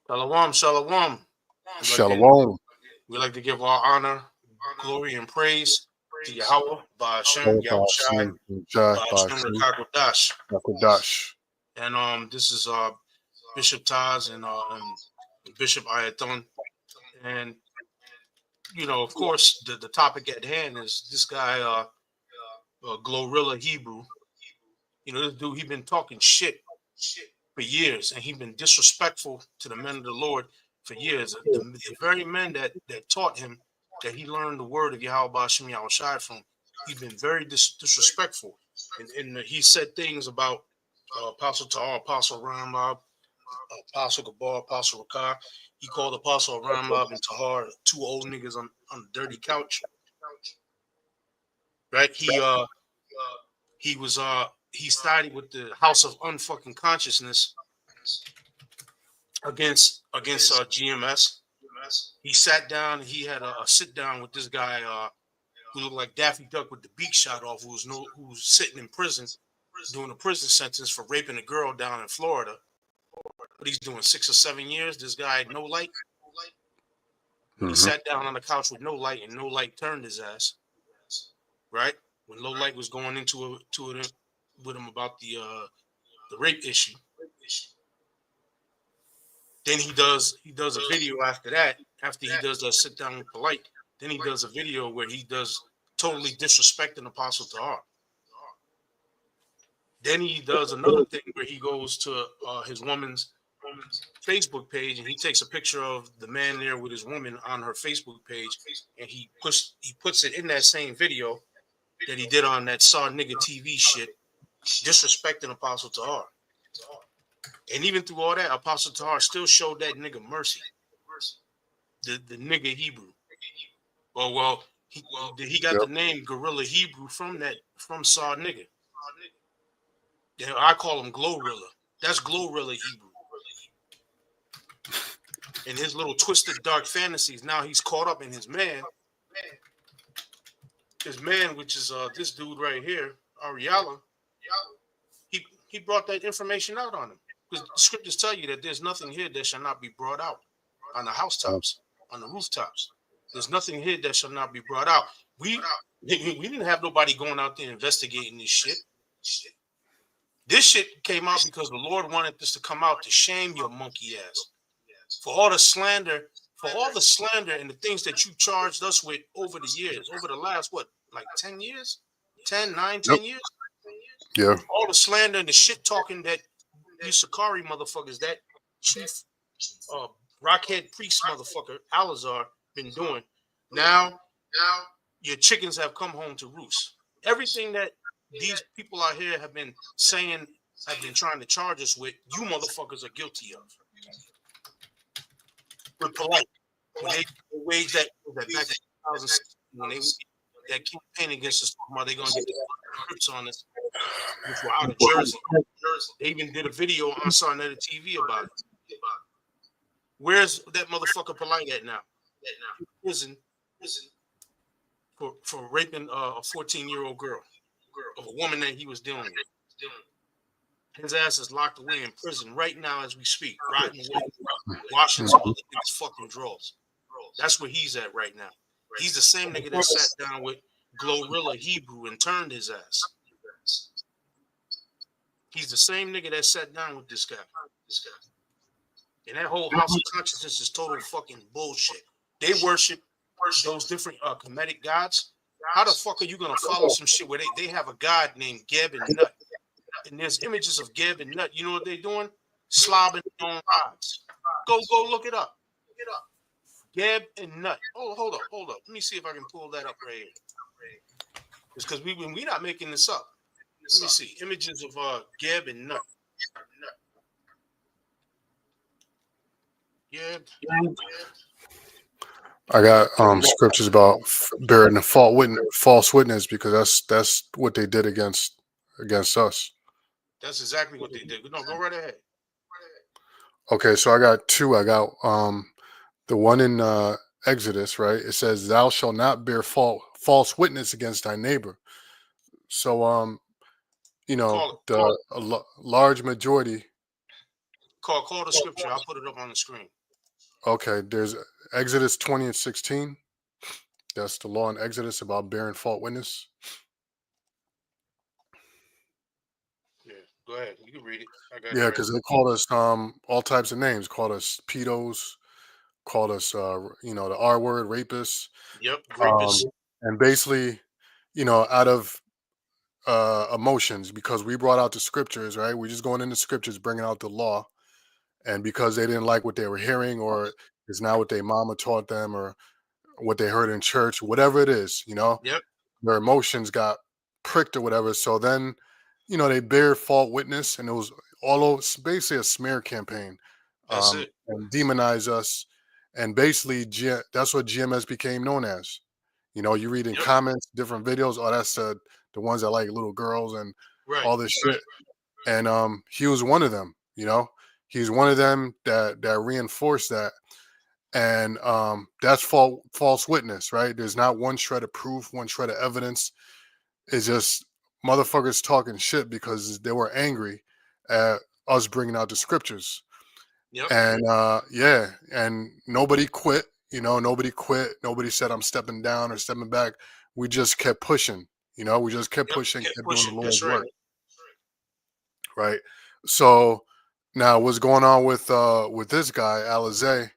Shalom, shalom. We like to Shalom. we like to give our honor, glory, and praise to Yahweh, by Hashem, Yahweh Shai, by Hashem Rakakwadash. And this is Bishop Taz and Bishop Ayathon. And of course, the topic at hand is this guy, Glo-Rilla Hebrew. This dude, he been talking shit for years, and he been disrespectful to the men of the Lord for years. The very men that taught him, that he learned the word of Yahweh Bashem Yahweh Shai from, he's been very disrespectful. And he said things about Apostle Tahar, Apostle Ramlab, Apostle Gabar, Apostle Rakar. He called Apostle Ramlab and Tahar two old niggas on the dirty couch. Right? He sided with the House of Unfucking Consciousness against GMS. He sat down and he had a sit down with this guy who looked like Daffy Duck with the beak shot off, who's sitting in prison doing a prison sentence for raping a girl down in Florida. But he's doing 6 or 7 years. This guy had no light. He sat down on the couch with no light, and no light turned his ass. Right? When low light was going into it with him about the rape issue. Then he does a video after that. After he does that sit down with Polite, then he does a video where he does totally disrespecting Apostle Tahar. Then he does another thing where he goes to his woman's Facebook page and he takes a picture of the man there with his woman on her Facebook page, and he puts it in that same video that he did on that Saw Nigga TV shit, disrespecting Apostle Tahar. And even through all that, Apostle Tahar still showed that nigga mercy. The nigga Hebrew. Well, he got the name Gorilla Hebrew from Saw Nigga. Yeah, I call him Glo-Rilla. That's Glo-Rilla Hebrew. In his little twisted dark fantasies, now he's caught up in his man. His man, which is this dude right here, Ariella. He brought that information out on him. Because the scriptures tell you that there's nothing here that shall not be brought out on the housetops, on the rooftops. There's nothing here that shall not be brought out. We didn't have nobody going out there investigating this shit. This shit came out because the Lord wanted this to come out to shame your monkey ass. For all the slander and the things that you charged us with over the years, over the last, 10 years? 10 years? Yeah. All the slander and the shit talking that you Sakari motherfuckers, that chief rockhead priest motherfucker, Alazar, been doing. Now, your chickens have come home to roost. Everything that these people out here have been saying, have been trying to charge us with, you motherfuckers are guilty of. We're polite. When they waged that back in 2006, when they that campaign against us, they're going to get the grips on us, which were out of Jersey. They even did a video on Sarnetta TV about it. Where's that motherfucker Polite at now? Prison for raping a 14-year-old girl, of a woman that he was dealing with. His ass is locked away in prison right now as we speak, rotting away, washing some other niggas' fucking drawers. That's where he's at right now. He's the same nigga that sat down with Glo-Rilla Hebrew and turned his ass. He's the same nigga that sat down with this guy. And that whole House of Consciousness is total fucking bullshit. They worship those different Kemetic gods. How the fuck are you gonna follow some shit where they have a god named Geb and Nut? And there's images of Geb and Nut. You know what they're doing? Slobbing their own rods. Go look it up. Geb and Nut. Oh, hold up. Let me see if I can pull that up right here. It's because we're not making this up. Let me see. Images of Geb and Nut. Geb. I got scriptures about bearing the false witness, because that's what they did against us. That's exactly what they did. No, go right ahead. Okay, so I got two. I got the one in Exodus, right? It says, "Thou shalt not bear false witness against thy neighbor." So, the large majority Call the scripture. I'll put it up on the screen. Okay, there's Exodus 20:16. That's the law in Exodus about bearing false witness. Yeah, go ahead. You can read it. I got it Yeah, right because here. they called us all types of names. Called us pedos. Called us the R word, rapists. Yep, Um, rapist. and basically, out of emotions, because we brought out the scriptures, right? We're just going into scriptures, bringing out the law, and because they didn't like what they were hearing, or it's not what their mama taught them, or what they heard in church, whatever it is, Yep, their emotions got pricked or whatever. So then, they bear fault witness, and it was it's basically a smear campaign, that's it. and demonize us, and basically that's what GMS became known as. You read in Yep, comments, different videos. Oh, that's the ones that like little girls and right. all this shit. And he was one of them. He's one of them that reinforced that, and that's false witness, right? There's not one shred of proof, one shred of evidence. It's just motherfuckers talking shit because they were angry at us bringing out the scriptures. Yep, And yeah, and nobody quit. Nobody quit. Nobody said I'm stepping down or stepping back. We just kept pushing. We just kept yep. pushing, Kept kept doing the pushing. That's Lord's right. work, right? So now what's going on with this guy Alizé?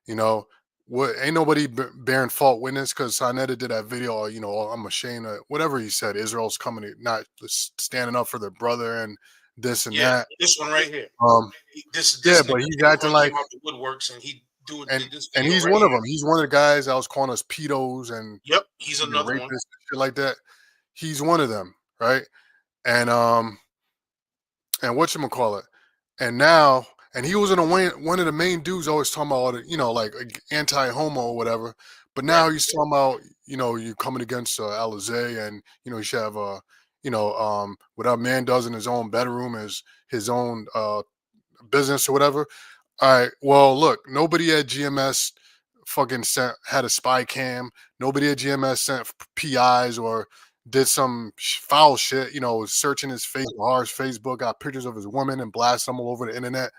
You know, what ain't nobody bearing fault witness, because Sinetta did that video. "Oh, I'm ashamed of whatever he said. Israel's coming, not standing up for their brother and this and Yeah, that." this one right here. Um, This yeah, nigga but he's acting like, came out the woodworks and he and did this and video he's right one of here. them. He's one of the guys that was calling us pedos and Yep, he's another rapists one. and shit like that. He's one of them, right? And whatchamacallit. And now, and he was one of the main dudes always talking about all the, like anti-homo or whatever. But Right, now he's talking about, you coming against Alizé, and you should have what a man does in his own bedroom is his own business or whatever. All right. Well, look, nobody at GMS fucking had a spy cam. Nobody at GMS sent PIs or did some foul shit. Searching his Facebook, got pictures of his woman and blast them all over the internet.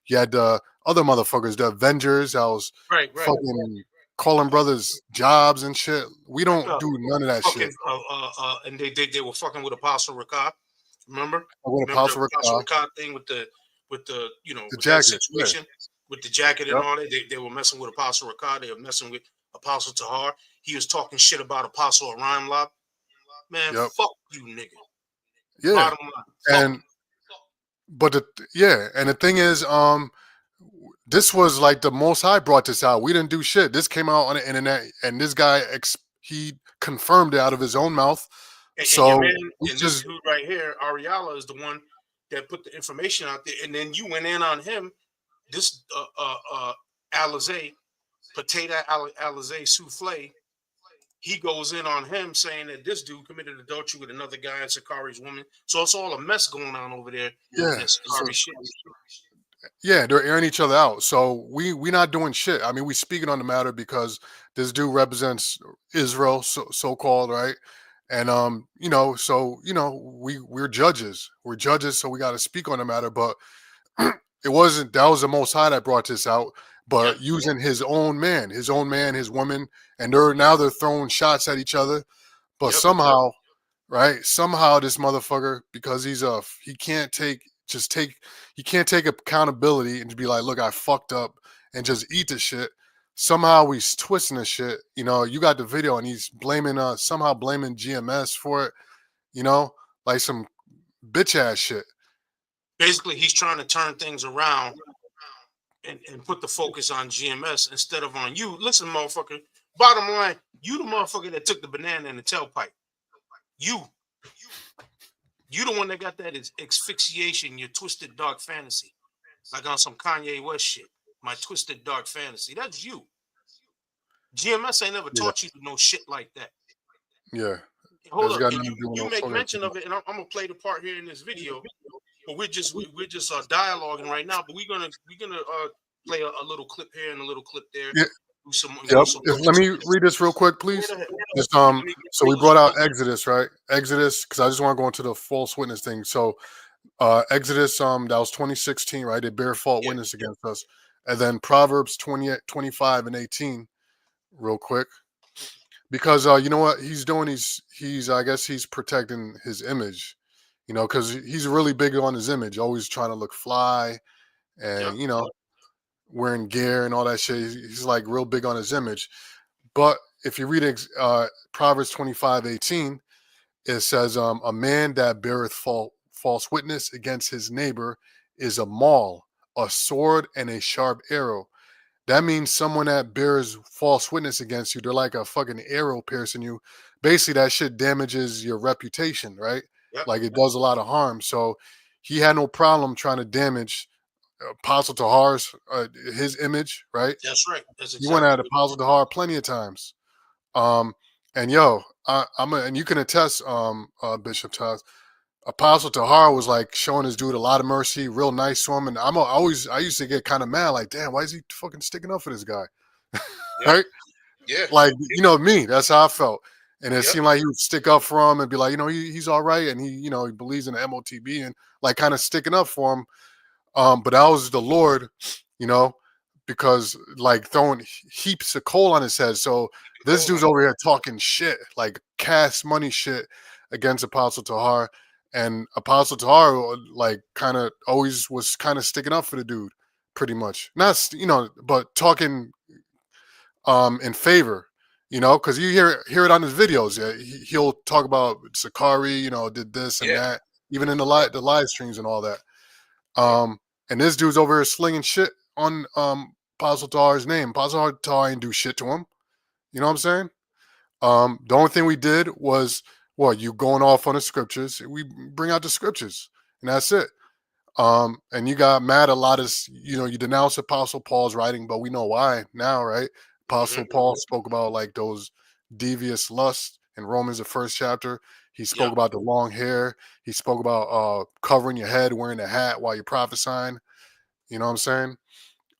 You had the other motherfuckers, the Avengers. I was right. fucking calling brothers jobs and shit. We Like don't do none of that shit. fucking and they were fucking with Apostle Ricard. Remember? With Remember the Apostle Apostle Ricard, Ricard thing with the the with that jacket. Yeah. situation with the jacket and Yep. all that. They were messing with Apostle Ricard. They were messing with Apostle Tahar. He was talking shit about Apostle Orion Lob. Man, Yep. fuck you, nigga. Yeah. Bottom line, fuck And but and the thing is, this was like the Most High brought this out. We didn't do shit. This came out on the internet, and this guy he confirmed it out of his own mouth. and your So man we and this just dude right here, Ariala, is the one that put the information out there, and then you went in on him. This Alizé, Potato Alizé Souffle, he goes in on him saying that this dude committed adultery with another guy and Sakari's woman. So it's all a mess going on over there yeah. in So Sakari shit. yeah, they're airing each other out. So we not doing shit. I mean, we speaking on the matter because this dude represents Israel, so called, right? And so we're judges. We're judges, so we got to speak on the matter. But it wasn't that was the Most High that brought this out, Yep, but using his own man, his woman, and they're throwing shots at each other. But yep, somehow, right? Somehow this motherfucker, because he can't he can't take accountability and just be like, look, I fucked up and just eat the shit. Somehow he's twisting the shit. You got the video and he's somehow blaming GMS for it, like some bitch ass shit. basically he's trying to turn things around and put the focus on GMS instead of on you. Listen, motherfucker. Bottom line, you the motherfucker that took the banana in the tailpipe. You the one that got that asphyxiation, your twisted dark fantasy, like on some Kanye West shit. My twisted dark fantasy. That's you. GMS ain't never Yeah, taught you to know shit like that. yeah. Hold That's up, got and nothing to do with you no make fucking. mention of it, and I'm gonna play the part here in this video. But we're just dialoguing right now. But we're gonna play a little clip here and a little clip there. Yeah, Do some yep. Let me read this real quick, please. Just so we brought out Exodus, right? Exodus, because I just want to go into the false witness thing. So Exodus, that was 2016, right? They bear false Yeah. witness against us. And then Proverbs 28, 25, and 18, real quick. Because you know what he's doing? He's I guess he's protecting his image, because he's really big on his image, always trying to look fly Yep. and wearing gear and all that shit. He's like real big on his image. But if you read Proverbs 25:18, it says, a man that beareth false witness against his neighbor is a maul, a sword, and a sharp arrow. That means someone that bears false witness against you, they're like a fucking arrow piercing you. Basically, that shit damages your reputation, right? Yep. Like it does a lot of harm. So he had no problem trying to damage Apostle Tahar's his image, right? That's right. That's He went exactly at what Apostle Tahar plenty of times. And yo, and you can attest, Bishop Taz, Apostle Tahar was like showing this dude a lot of mercy, real nice to him. And I used to get kind of mad, like, damn, why is he fucking sticking up for this guy? Yep. Right? Yeah. Like, me, that's how I felt. And it Yep. seemed like he would stick up for him and be like, he's all right. And he believes in the MOTB and like kind of sticking up for him. But that was the Lord, you know, because like throwing heaps of coal on his head. So this dude's over here talking shit, like cash money shit against Apostle Tahar. And Apostle Tahar, like, kind of always was kind of sticking up for the dude, pretty much. Not, but talking in favor, because you hear it on his videos. Yeah, he'll talk about Sakari, did this and Yeah. that, even in the live streams and all that. And this dude's over here slinging shit on Apostle Tahar's name. Apostle Tahar ain't do shit to him. You know what I'm saying? The only thing we did was, you going off on the scriptures. We bring out the scriptures, and that's it. And you got mad a lot of, you denounced Apostle Paul's writing, but we know why now, right? Apostle Paul spoke about like those devious lusts in Romans, the first chapter. He spoke about the long hair. He spoke about covering your head, wearing a hat while you're prophesying. You know what I'm saying?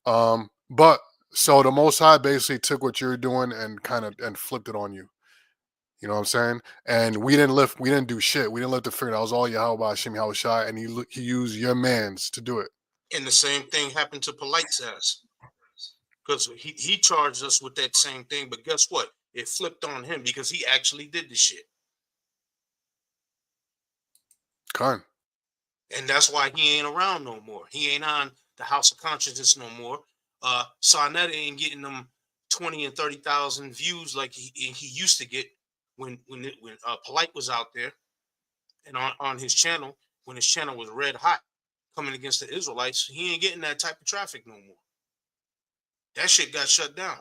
But so the Most High basically took what you're doing and and flipped it on you. You know what I'm saying? And we didn't do shit. We didn't lift the finger. That was all Yahweh Hashem Yahushai, and he used your mans to do it. And the same thing happened to Polite's ass. Because he charged us with that same thing, but guess what? It flipped on him because he actually did the shit. Con. And that's why he ain't around no more. He ain't on the House of Consciousness no more. Sarnetta ain't getting them 20 and 30,000 views like he used to get when Polite was out there and on his channel, when his channel was red hot coming against the Israelites. He ain't getting that type of traffic no more. That shit got shut down.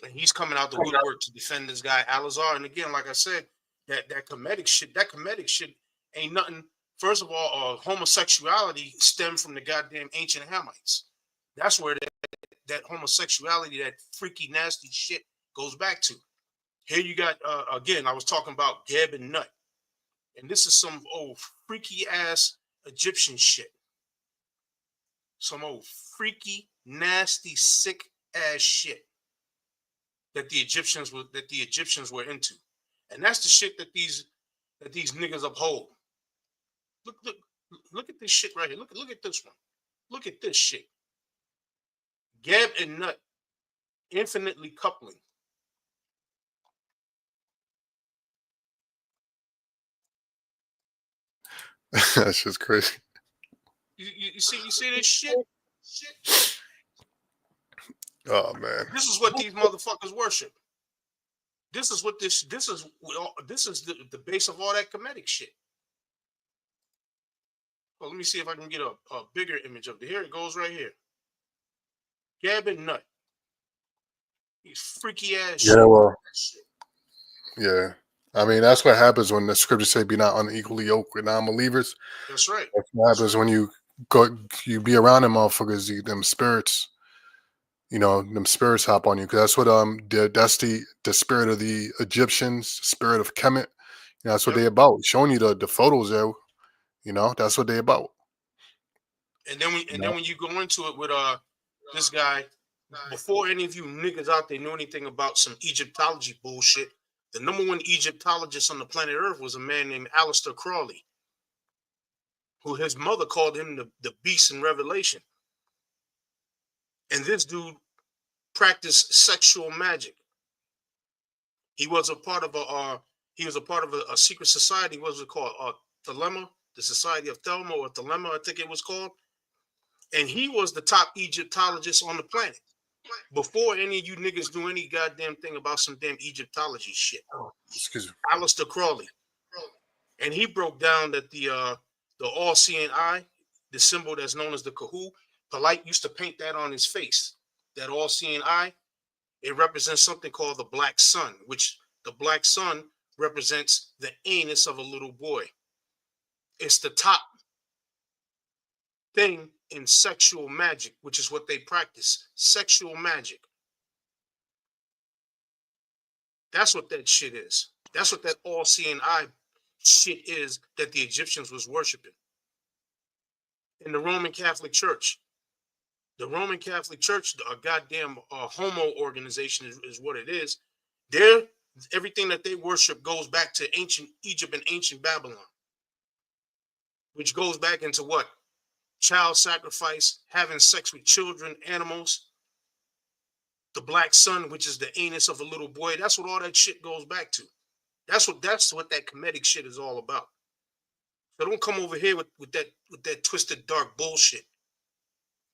And he's coming out the woodwork to defend this guy Alazar. And again, like I said, that comedic shit ain't nothing. First of all, homosexuality stemmed from the goddamn ancient Hamites. That's where that homosexuality, that freaky nasty shit goes back to. Here you got again, I was talking about Geb and Nut. And this is some old freaky ass Egyptian shit. Some old freaky, nasty, sick ass shit that the Egyptians were into. And that's the shit that these niggas uphold. Look at this shit right here. Look at this one. Look at this shit. Geb and Nut infinitely coupling. That's just crazy. You see this shit? Oh man. This is what these motherfuckers worship. This is the base of all that comedic shit. Well, let me see if I can get a bigger image of it. Here it goes right here. Gab and Nut. These freaky ass shit. Yeah, well. Yeah. I mean, that's what happens when the scriptures say be not unequally yoked with non-believers. That's right. That's what happens when you be around them motherfuckers, them spirits. Them spirits hop on you, because that's what that's the spirit of the Egyptians, spirit of Kemet. That's what they about. Showing you the photos there. That's what they about. And then when you go into it with this guy, before any of you niggas out there knew anything about some Egyptology bullshit, the number one Egyptologist on the planet Earth was a man named Aleister Crowley. who his mother called him the beast in Revelation. And this dude practiced sexual magic. He was a part of a secret society. What was it called? Thelema, the Society of Thelma or Thelema, I think it was called. And he was the top Egyptologist on the planet. Before any of you niggas do any goddamn thing about some damn Egyptology shit. Excuse me. Aleister Crowley. And he broke down that the all-seeing eye, the symbol that's known as the Kahu, Polite used to paint that on his face. That all-seeing eye, it represents something called the black sun, which the black sun represents the anus of a little boy. It's the top thing in sexual magic, which is what they practice. Sexual magic. That's what that shit is. That's what that all-seeing eye shit is that the Egyptians was worshiping. In the Roman Catholic Church. The Roman Catholic Church, a goddamn homo organization is what it is. Everything that they worship goes back to ancient Egypt and ancient Babylon. Which goes back into what? Child sacrifice, having sex with children, animals. The black sun, which is the anus of a little boy. That's what all that shit goes back to. That's what that comedic shit is all about. So don't come over here with that twisted dark bullshit.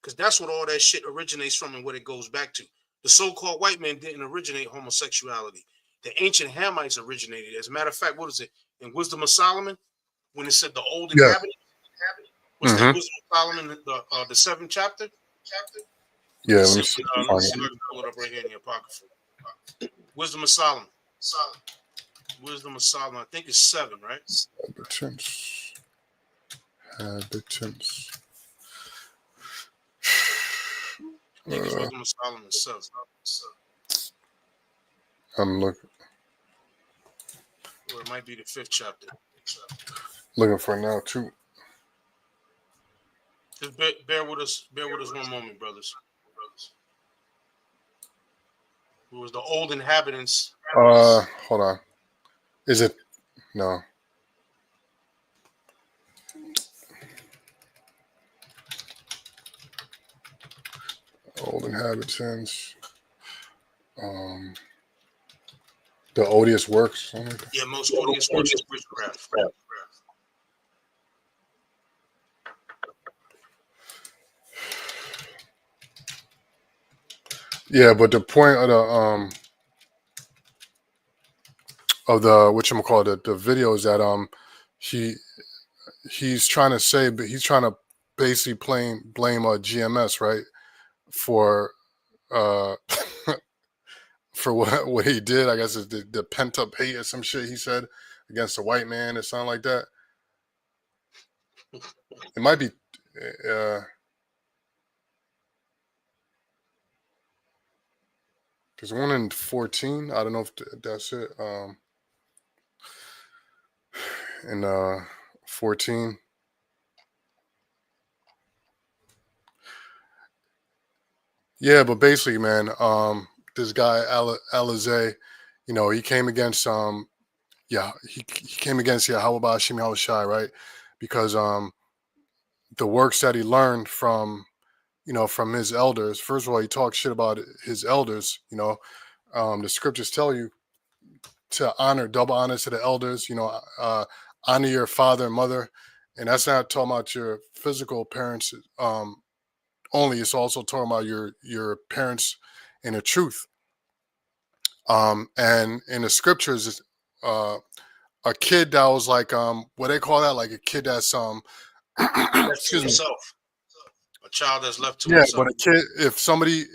Because that's what all that shit originates from and what it goes back to. The so-called white man didn't originate homosexuality. The ancient Hamites originated. As a matter of fact, what is it? In Wisdom of Solomon, when it said the old inhabitant, what's that Wisdom of Solomon, the 7th chapter? Yeah, let me see if I can pull it up right here in the Apocrypha. Wisdom of Solomon. Wisdom of Solomon. I think it's 7, right? Habitants. I think it's Wisdom of Solomon 7. I'm looking. Or it might be the 5th chapter. Looking for it now too. Just bear with us. Bear with us one moment, brothers. It was the old inhabitants. Hold on. Is it? No. Old inhabitants. The odious works. Yeah, most odious works is witchcraft. Yeah, but the point of the whatchamacallit, the video is that he's trying to say, but he's trying to basically blame GMS, right, for for what he did. I guess is the pent up hate or some shit he said against the white man or something like that. It might be. There's one in 14. I don't know if that's it. In 14. Yeah, but basically, man, this guy Alizé, he came against he came against Yahweh Ba'ashim Yahushai, right? Because the works that he learned from from his elders. First of all, he talks shit about his elders. The scriptures tell you to double honor to the elders. Honor your father and mother, and that's not talking about your physical parents only. It's also talking about your parents in the truth. And in the scriptures, a kid that was like what they call that, like a kid that's excuse me. A child that's left to himself. But a kid,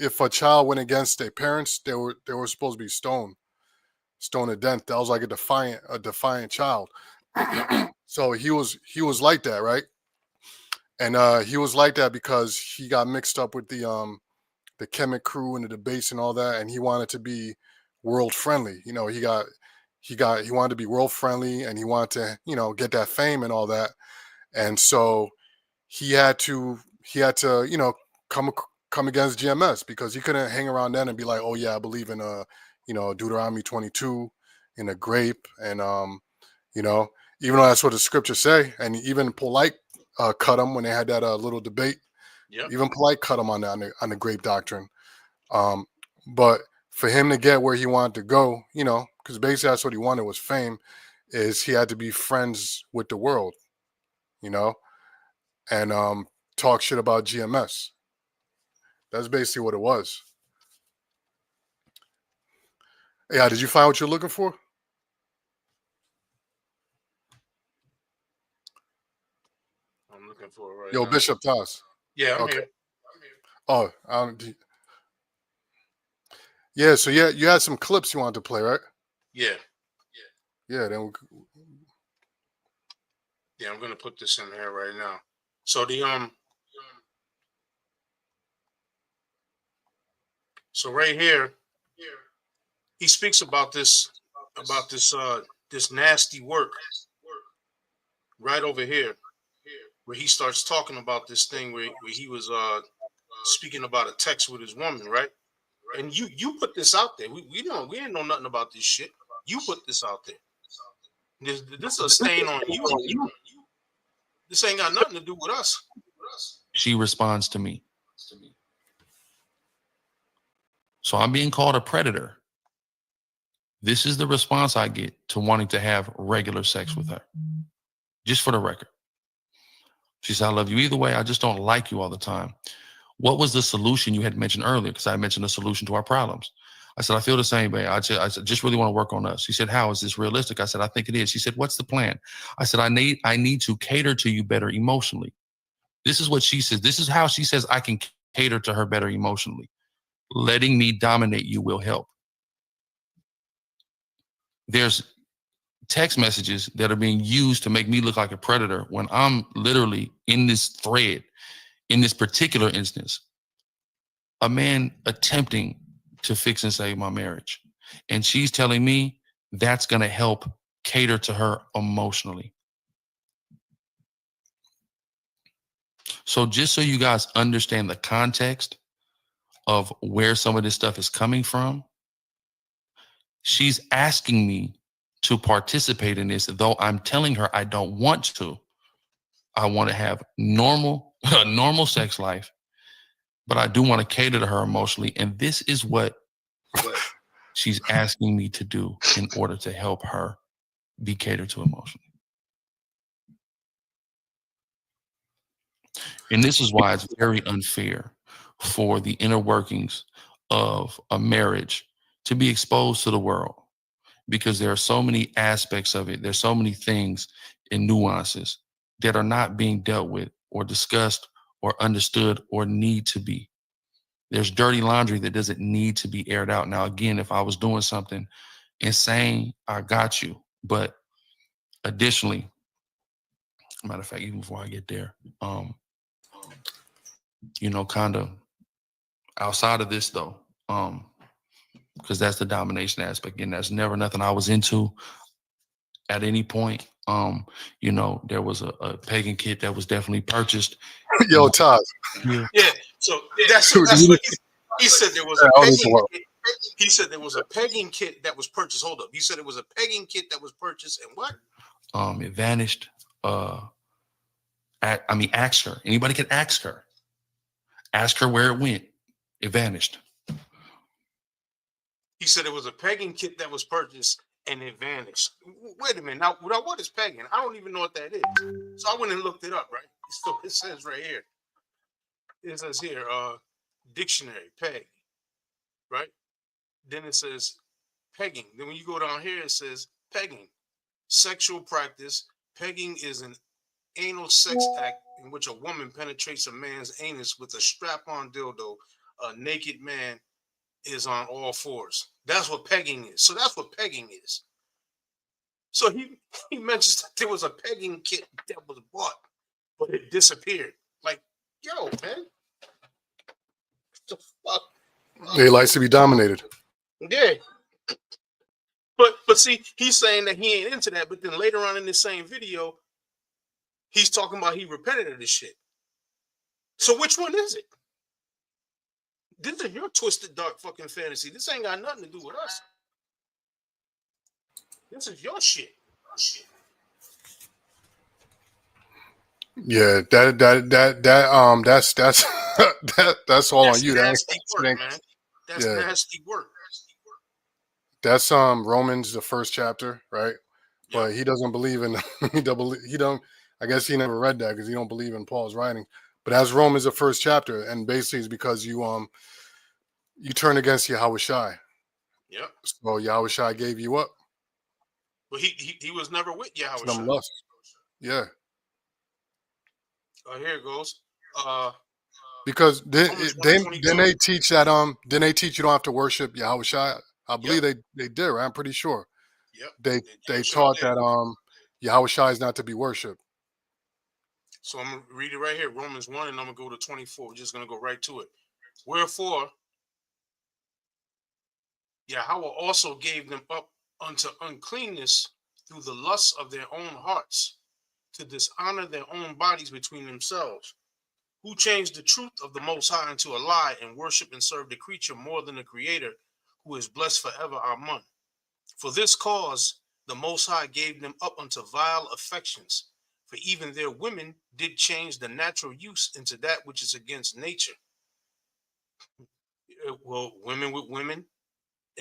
if a child went against their parents, they were supposed to be stoned to death. That was like a defiant child. So he was like that, right? And he was like that because he got mixed up with the Kemet crew and the debates and all that, and he wanted to be world friendly. He wanted to be world friendly, and he wanted to get that fame and all that, and so he had to come against GMS because he couldn't hang around then and be like, oh yeah, I believe in Deuteronomy 22 in a grape, and even though that's what the scriptures say, and even polite cut him when they had that little debate. Yep. Even Polite cut him on the grape doctrine. But for him to get where he wanted to go, you know, because basically that's what he wanted was fame, is he had to be friends with the world, you know, and talk shit about GMS. That's basically what it was. Yeah, did you find what you're looking for? I'm looking for it right Yo, now. Bishop Toss. Yeah, I'm Okay. here. Oh, yeah. So yeah, you had some clips you wanted to play, right? Yeah. Yeah. Then Yeah, I'm gonna put this in here right now. So so right here, he speaks about this this nasty work right over here, where he starts talking about this thing where he was speaking about a text with his woman, right? And you put this out there. We ain't know nothing about this shit. You put this out there. This is a stain on you. This ain't got nothing to do with us. She responds to me. So I'm being called a predator. This is the response I get to wanting to have regular sex with her. Just for the record. She said, I love you either way. I just don't like you all the time. What was the solution you had mentioned earlier? Because I mentioned a solution to our problems. I said, I feel the same way. I just really want to work on us. She said, how is this realistic? I said, I think it is. She said, what's the plan? I said, I need to cater to you better emotionally. This is what she says. This is how she says I can cater to her better emotionally. Letting me dominate you will help. There's text messages that are being used to make me look like a predator when I'm literally in this thread, in this particular instance, a man attempting to fix and save my marriage. And she's telling me that's going to help cater to her emotionally. So just so you guys understand the context of where some of this stuff is coming from, she's asking me to participate in this, though I'm telling her I don't want to. I want to have a normal sex life, but I do want to cater to her emotionally. And this is what she's asking me to do in order to help her be catered to emotionally. And this is why it's very unfair for the inner workings of a marriage to be exposed to the world, because there are so many aspects of it. There's so many things and nuances that are not being dealt with or discussed or understood or need to be. There's dirty laundry that doesn't need to be aired out. Now, again, if I was doing something insane, I got you. But additionally, matter of fact, even before I get there, kind of outside of this though, because that's the domination aspect, and that's never nothing I was into at any point. There was a pagan kit that was definitely purchased. Yo, Todd. Yeah. So that's what he said. There was a pegging kit. He said there was a pegging kit that was purchased. Hold up. He said it was a pegging kit that was purchased, and what? It vanished. Ask her. Anybody can ask her. Ask her where it went. It vanished. He said it was a pegging kit that was purchased and it vanished. Wait a minute. Now what is pegging? I don't even know what that is. So I went and looked it up, right? So it says right here. It says here, dictionary, peg, right? Then it says pegging. Then when you go down here, it says pegging. Sexual practice. Pegging is an anal sex act in which a woman penetrates a man's anus with a strap-on dildo. A naked man is on all fours. That's what pegging is. So that's what pegging is. So he mentions that there was a pegging kit that was bought, but it disappeared. Like, yo, man. What the fuck? They likes to be dominated. Yeah. But see, he's saying that he ain't into that, but then later on in the same video, he's talking about he repented of this shit. So which one is it? This is your twisted, dark fucking fantasy. This ain't got nothing to do with us. This is your shit. Yeah, that's that's all on That's you. That nasty work, ain't, man. That's yeah, nasty work. that's Romans, the first chapter, right? Yep. But he doesn't believe in he don't. I guess he never read that because he don't believe in Paul's writing. But as Romans, the first chapter, and basically it's because you turn against Yahweh Shai. Yep. So Yahweh Shai gave you up But he was never with to Yahweh them Shai. lusts. Yeah. Here it goes. Uh, Because Romans they 1:22. then they teach that then they teach you don't have to worship Yahweh Shai. I Yep. believe they did, right? I'm pretty sure. Yep. They They damn sure taught did. that Yahweh Shai is not to be worshipped. So I'm gonna read it right here, Romans 1, and I'm gonna go to 24. We're just gonna go right to it. Wherefore, Yahweh also gave them up unto uncleanness through the lusts of their own hearts, to dishonor their own bodies between themselves, who changed the truth of the Most High into a lie, and worship and serve the creature more than the Creator, who is blessed forever. Amen. For this cause the Most High gave them up unto vile affections, for even their women did change the natural use into that which is against nature. Well, women with women,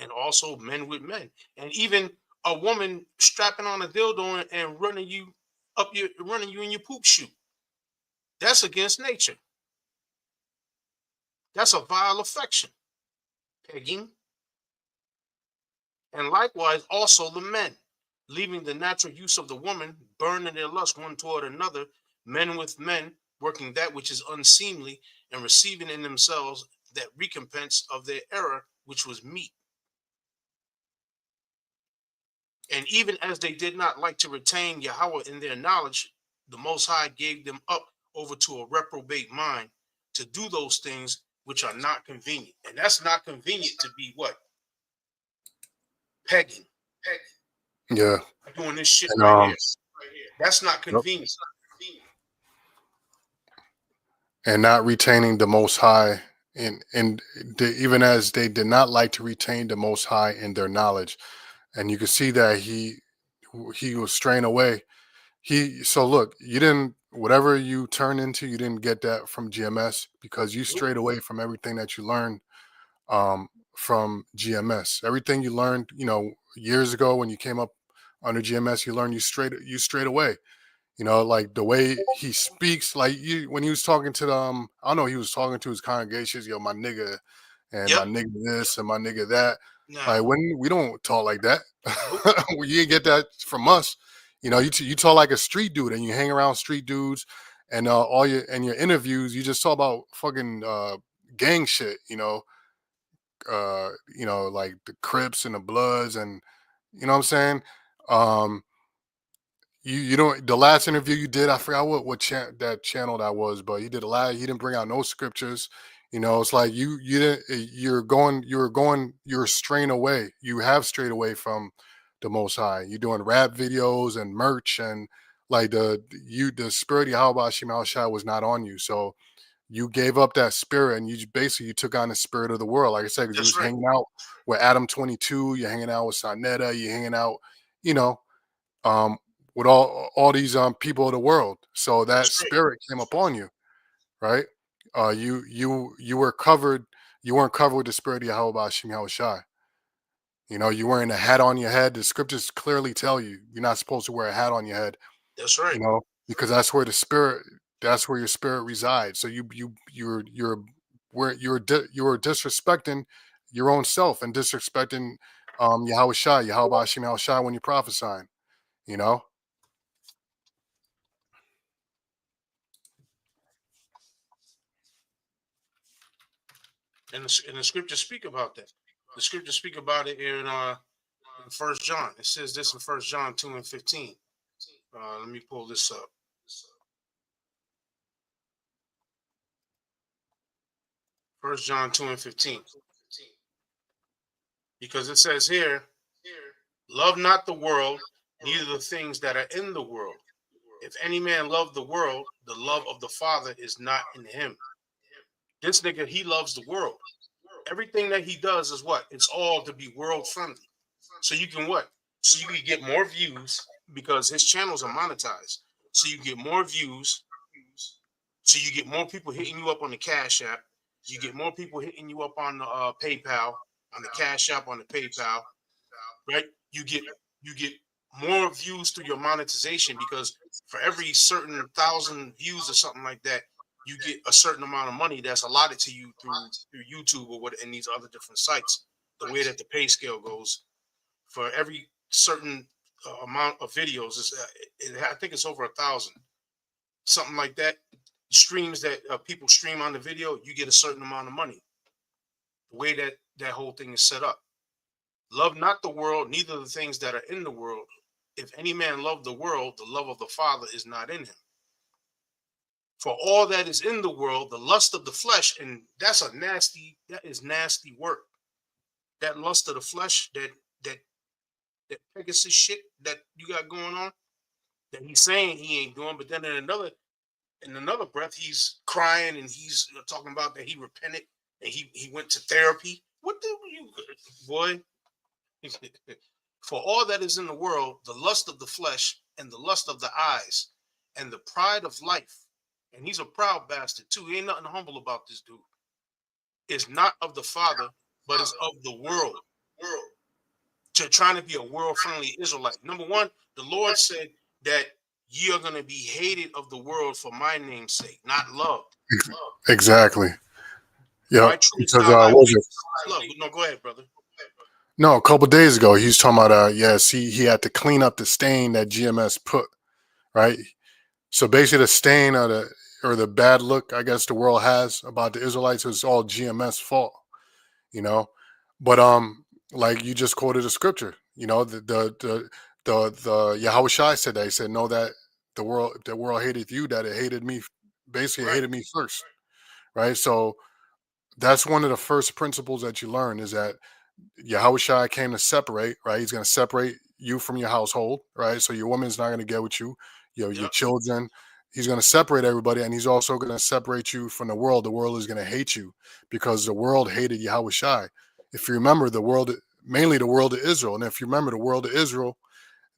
and also men with men, and even a woman strapping on a dildo and running you in your poop chute. That's against nature. That's a vile affection. Pegging. And likewise also the men, leaving the natural use of the woman, burning their lust one toward another, men with men, working that which is unseemly, and receiving in themselves that recompense of their error, which was meat. And even as they did not like to retain Yahweh in their knowledge, the Most High gave them up over to a reprobate mind to do those things which are not convenient. And that's not convenient to be what? Pegging. Yeah. Doing this shit And right here. That's not yep. convenient. And not retaining the Most High, even as they did not like to retain the Most High in their knowledge, and you can see that he was straying away. So look, you didn't whatever you turn into, you didn't get that from GMS because you Nope. strayed away from everything that you learned um, from GMS. Everything you learned, years ago when you came up under GMS, you learned you strayed away. Like the way he speaks, like you when he was talking to them, I don't know, he was talking to his congregations, my nigga, and Yep. my nigga this and my nigga that. Nah. Like when we don't talk like that, Nope. you didn't get that from us. You talk like a street dude, and you hang around street dudes, and all your interviews, you just talk about fucking gang shit. Like the Crips and the Bloods, and you know what I'm saying. Um, you don't the last interview you did, I forgot that channel that was, but you did a lot. You didn't bring out no scriptures. It's like you didn't. You're straying away. You have strayed away from the Most High. You're doing rap videos and merch, and like the spirit of Yahweh Shema Shai was not on you. So you gave up that spirit, and you took on the spirit of the world. Like I said, because you That's was right. hanging out with Adam 22, you're hanging out with Sonetta, you're hanging out, you know, um, with all these people of the world. So that That's right. spirit came upon you, right? You were covered. You weren't covered with the spirit of Yahweh Bashim Yahweh Shai. You wearing a hat on your head. The scriptures clearly tell you you're not supposed to wear a hat on your head. That's right. Because that's where your spirit resides. So you're disrespecting your own self and disrespecting Yahweh Shai, Yahweh Bashim Yahweh Shai when you're prophesying. You know. And the scriptures speak about that. The scriptures speak about it in 1 John. It says this in 1 John 2:15. Let me pull this up. 1 John 2:15. Because it says here, love not the world, neither the things that are in the world. If any man love the world, the love of the Father is not in him. This nigga, he loves the world. Everything that he does is what? It's all to be world friendly. So you can what? So you can get more views because his channels are monetized. So you get more views, So you get more people hitting you up on the Cash App. You get more people hitting you up on the PayPal, on the Cash App, on the PayPal, right? You get more views through your monetization, because for every certain 1,000 views or something like that, you get a certain amount of money that's allotted to you through YouTube or what, and these other different sites. The way that the pay scale goes, for every certain amount of videos, I think it's over 1,000, something like that. Streams that people stream on the video, you get a certain amount of money. The way that that whole thing is set up. Love not the world, neither the things that are in the world. If any man love the world, the love of the Father is not in him. For all that is in the world, the lust of the flesh, and that is nasty work. That lust of the flesh, that Pegasus shit that you got going on, that he's saying he ain't doing, but then in another breath, he's crying and he's talking about that he repented and he went to therapy. What the you boy? For all that is in the world, the lust of the flesh and the lust of the eyes and the pride of life, and he's a proud bastard too. He ain't nothing humble about this dude. Is not of the Father, but is of the world. To trying to be a world-friendly Israelite. Number one, the Lord said that ye are going to be hated of the world for my name's sake, not loved. Exactly. Yeah. Because what was it? Love. No, go ahead, brother. No, a couple days ago, he was talking about yes, he had to clean up the stain that GMS put, right? So basically, the stain or the bad look, I guess, the world has about the Israelites is all GMS fault, you know. But like you just quoted a scripture, you know, the Yahweh Shai said that. He said, "Know that the world hated you, that it hated me, basically Right. hated me first," right? So that's one of the first principles that you learn is that Yahweh Shai came to separate, right? He's going to separate you from your household, right? So your woman's not going to get with you, your children. He's going to separate everybody, and he's also going to separate you from the world. The world is going to hate you because the world hated Yahweh Shai. If you remember, mainly the world of Israel, and if you remember the world of Israel,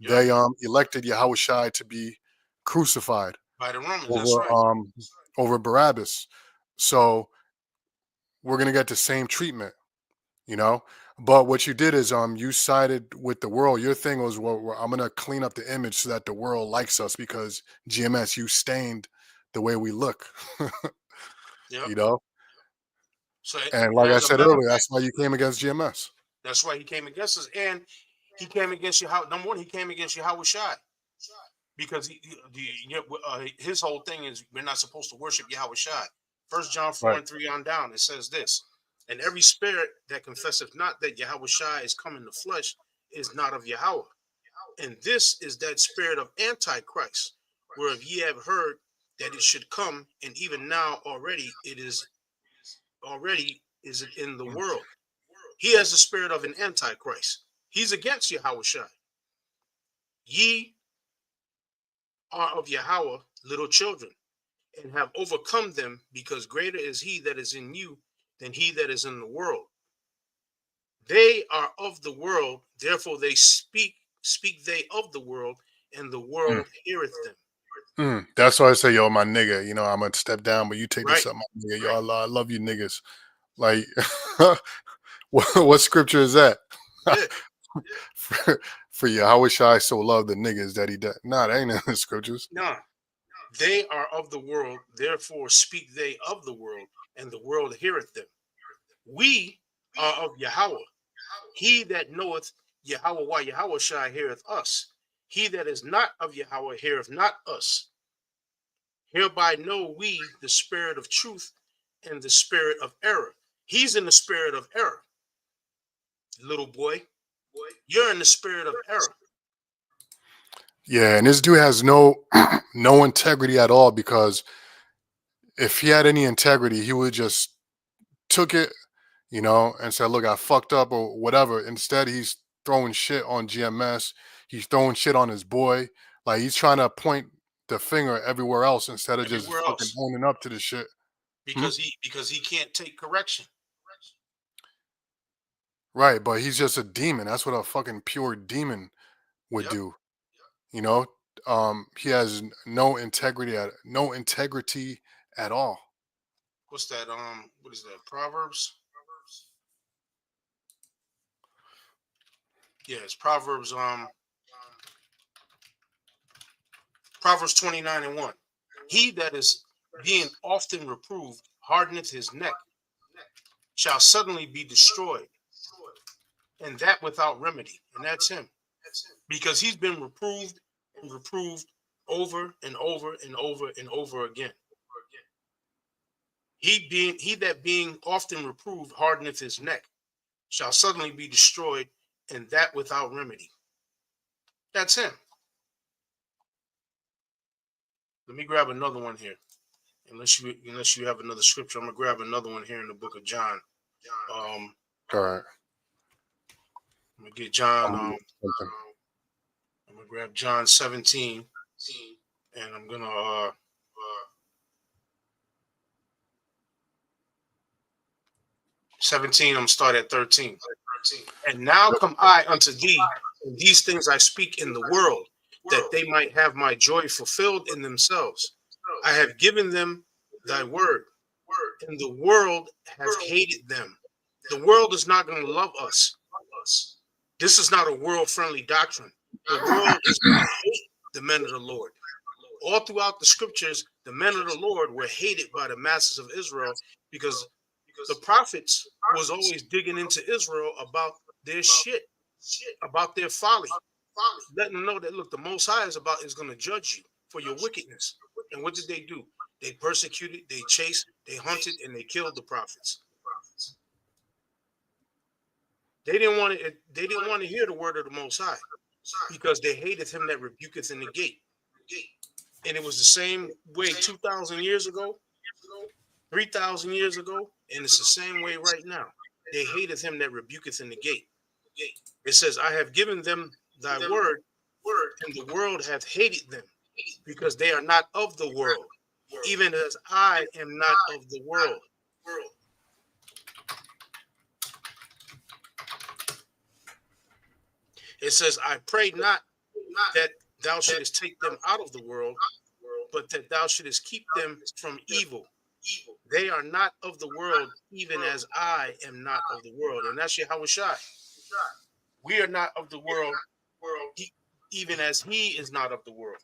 they elected Yahweh Shai to be crucified by the Romans. Over, that's right. Over Barabbas. So we're going to get the same treatment, you know. But what you did is you sided with the world. Your thing was, well, I'm gonna clean up the image so that the world likes us because GMS, you stained the way we look. You know. So, and like I said earlier, that's why you came against GMS. That's why he came against us, and he came against you. Number one, he came against Yahweh Shai, because his whole thing is we're not supposed to worship Yahweh Shai. 1 John 4:3 on down, it says this: and every spirit that confesseth not that Yahweh Shai is come in the flesh is not of Yahweh. And this is that spirit of Antichrist, whereof ye have heard that it should come, and even now already is it in the world. He has the spirit of an Antichrist. He's against Yahweh Shai. Ye are of Yahweh, little children, and have overcome them, because greater is he that is in you than he that is in the world. They are of the world, therefore they speak they of the world, and the world heareth them. That's why I say, yo, my nigga, you know, I'm gonna step down, but you take this up, my nigga. Yo, I love you niggas. Like, what scripture is that? For Yahweh Shai so love the niggas that he does. Nah, that ain't in the scriptures. No. They are of the world, therefore speak they of the world, and the world heareth them. We are of Yahweh. He that knoweth Yahweh, why Yahweh Shai heareth us. He that is not of Yahweh heareth not us. Hereby know we the spirit of truth and the spirit of error. He's in the spirit of error. Little boy, you're in the spirit of error. Yeah, and this dude has no integrity at all, because if he had any integrity, he would just took it, you know, and said, look, I fucked up or whatever. Instead, he's throwing shit on GMS. He's throwing shit on his boy. Like, he's trying to point the finger everywhere else instead of just fucking owning up to the shit. Because he can't take correction. Right, but he's just a demon. That's what a fucking pure demon would do. You know, he has no integrity at all. What's that? What is that? Proverbs? Yeah, it's Proverbs. Proverbs 29:1. He that is being often reproved hardeneth his neck, shall suddenly be destroyed, and that without remedy. And that's him. Because he's been reproved and reproved over and over and over and over again. He that being often reproved hardeneth his neck, shall suddenly be destroyed, and that without remedy. That's him. Let me grab another one here. Unless you have another scripture, I'm gonna grab another one here in the book of John. All right. I'm gonna get John. Something. I'm gonna grab John 17, and I'm gonna 17. I'm gonna start at 13. And now come I unto thee, and these things I speak in the world, that they might have my joy fulfilled in themselves. I have given them thy word, and the world have hated them. The world is not going to love us. This is not a world-friendly doctrine. The world is going to hate the men of the Lord. All throughout the scriptures, the men of the Lord were hated by the masses of Israel because the prophets was always digging into Israel about their shit, about their folly, letting them know that, look, the Most High is going to judge you for your wickedness. And what did they do? They persecuted, they chased, they hunted, and they killed the prophets. They didn't want to. They didn't want to hear the word of the Most High because they hated him that rebuketh in the gate. And it was the same way 2,000 years ago, 3,000 years ago, and it's the same way right now. They hated him that rebuketh in the gate. It says, I have given them thy word, and the world hath hated them, because they are not of the world, even as I am not of the world. It says, I pray not that thou shouldest take them out of the world, but that thou shouldest keep them from evil. They are not of the world, even as I am not of the world. And that's Yahweh Shai. We are not of the world, even as he is not of the world.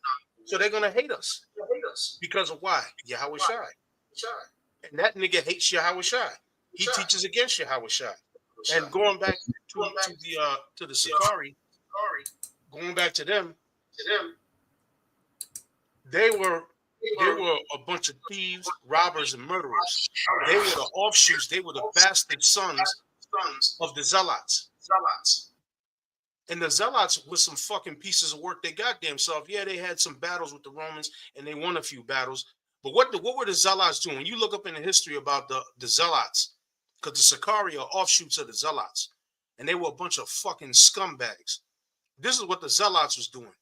So they're going to hate us. Because of why? Yahweh Shai. And that nigga hates Yahweh Shai. He teaches against Yahweh Shai. And going back to the Sakari, going back to them, they were a bunch of thieves, robbers, and murderers. They were the offshoots. They were the bastard sons of the Zealots. And the Zealots were some fucking pieces of work they goddamn self. Yeah, they had some battles with the Romans, and they won a few battles. But what were the Zealots doing? When you look up in the history about the Zealots, because the Sakari are offshoots of the Zealots, and they were a bunch of fucking scumbags. This is what the Zealots was doing.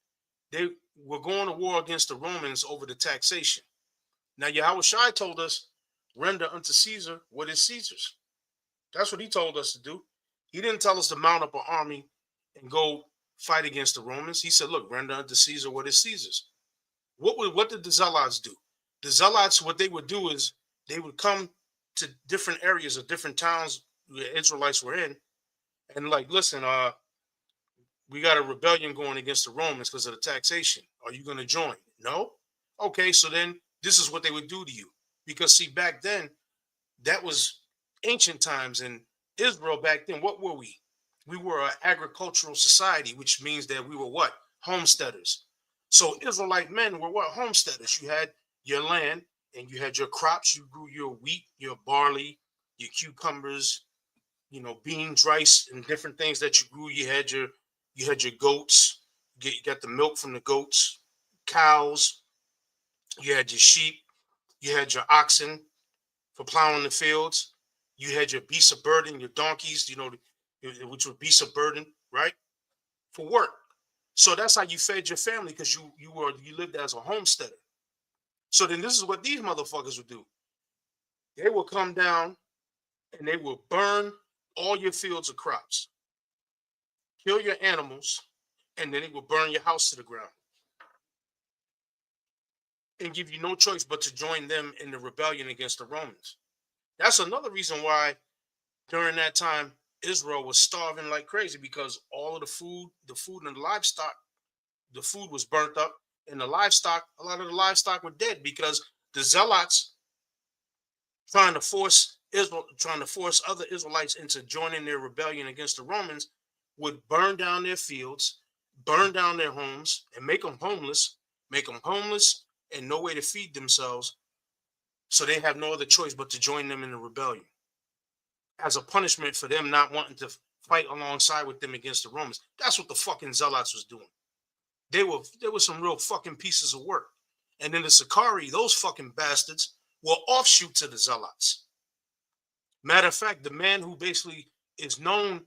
They were going to war against the Romans over the taxation. Now, Yahweh Shai told us, render unto Caesar what is Caesar's. That's what he told us to do. He didn't tell us to mount up an army and go fight against the Romans. He said, look, render unto Caesar what is Caesar's. What did the Zealots do? The Zealots, what they would do is they would come to different areas or different towns the Israelites were in and like, listen, we got a rebellion going against the Romans because of the taxation. Are you going to join? No? Okay, so then this is what they would do to you. Because see, back then, that was ancient times. In Israel back then, what were we? We were an agricultural society, which means that we were what? Homesteaders. So Israelite men were what? Homesteaders. You had your land and you had your crops. You grew your wheat, your barley, your cucumbers, beans, rice, and different things that you grew. You had your goats. You got the milk from the goats, cows. You had your sheep. You had your oxen for plowing the fields. You had your beasts of burden, your donkeys, which were beasts of burden, right? For work. So that's how you fed your family because you lived as a homesteader. So then this is what these motherfuckers would do. They will come down and they will burn all your fields of crops, kill your animals, and then they will burn your house to the ground. and give you no choice but to join them in the rebellion against the Romans. That's another reason why during that time Israel was starving like crazy, because all of the food and the livestock, the food was burnt up, and the livestock, a lot of the livestock were dead because the zealots trying to force other Israelites into joining their rebellion against the Romans would burn down their fields, burn down their homes, and make them homeless, and no way to feed themselves. So they have no other choice but to join them in the rebellion as a punishment for them not wanting to fight alongside with them against the Romans. That's what the fucking zealots was doing. They were some real fucking pieces of work. And then the Sicarii, those fucking bastards, were offshoots of the zealots. Matter of fact, the man who basically is known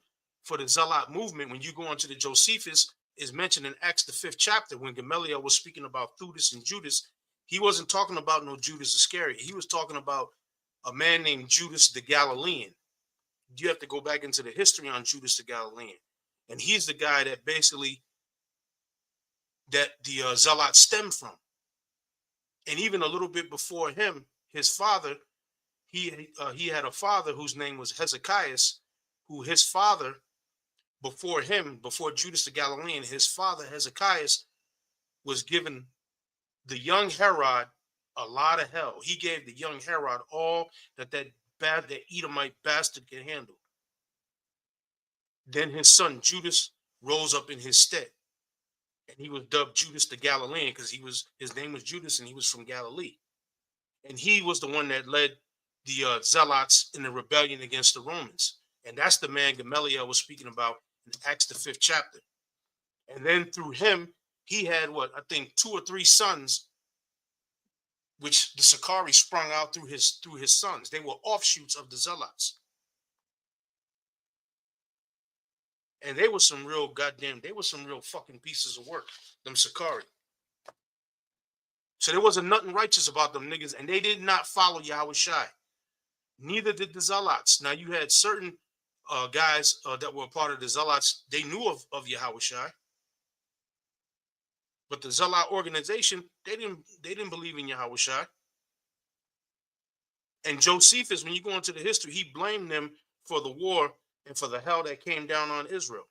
for the zealot movement, when you go into the Josephus, is mentioned in Acts the 5th chapter when Gamaliel was speaking about Theudas and Judas. He wasn't talking about no Judas Iscariot. He was talking about a man named Judas the Galilean. You have to go back into the history on Judas the Galilean. And he's the guy that basically that the zealots stem from. And even a little bit before him, his father, he had a father whose name was Hezekiah, who his father, before Judas the Galilean, his father Hezekiah was given the young Herod a lot of hell. He gave the young Herod all that Edomite bastard could handle. Then his son Judas rose up in his stead, and he was dubbed Judas the Galilean because his name was Judas and he was from Galilee. And he was the one that led the zealots in the rebellion against the Romans. And that's the man Gamaliel was speaking about in Acts the 5th chapter. And then through him, he had I think 2 or 3 sons, which the Sicarii sprung out through his sons. They were offshoots of the zealots. And they were some real fucking pieces of work, them Sicarii. So there wasn't nothing righteous about them niggas, and they did not follow Yahweh Shai. Neither did the zealots. Now you had certain guys that were a part of the zealots. They knew of Yahweh Shai, but the zealot organization, they didn't believe in Yahweh Shai. And Josephus, when you go into the history, he blamed them for the war and for the hell that came down on Israel.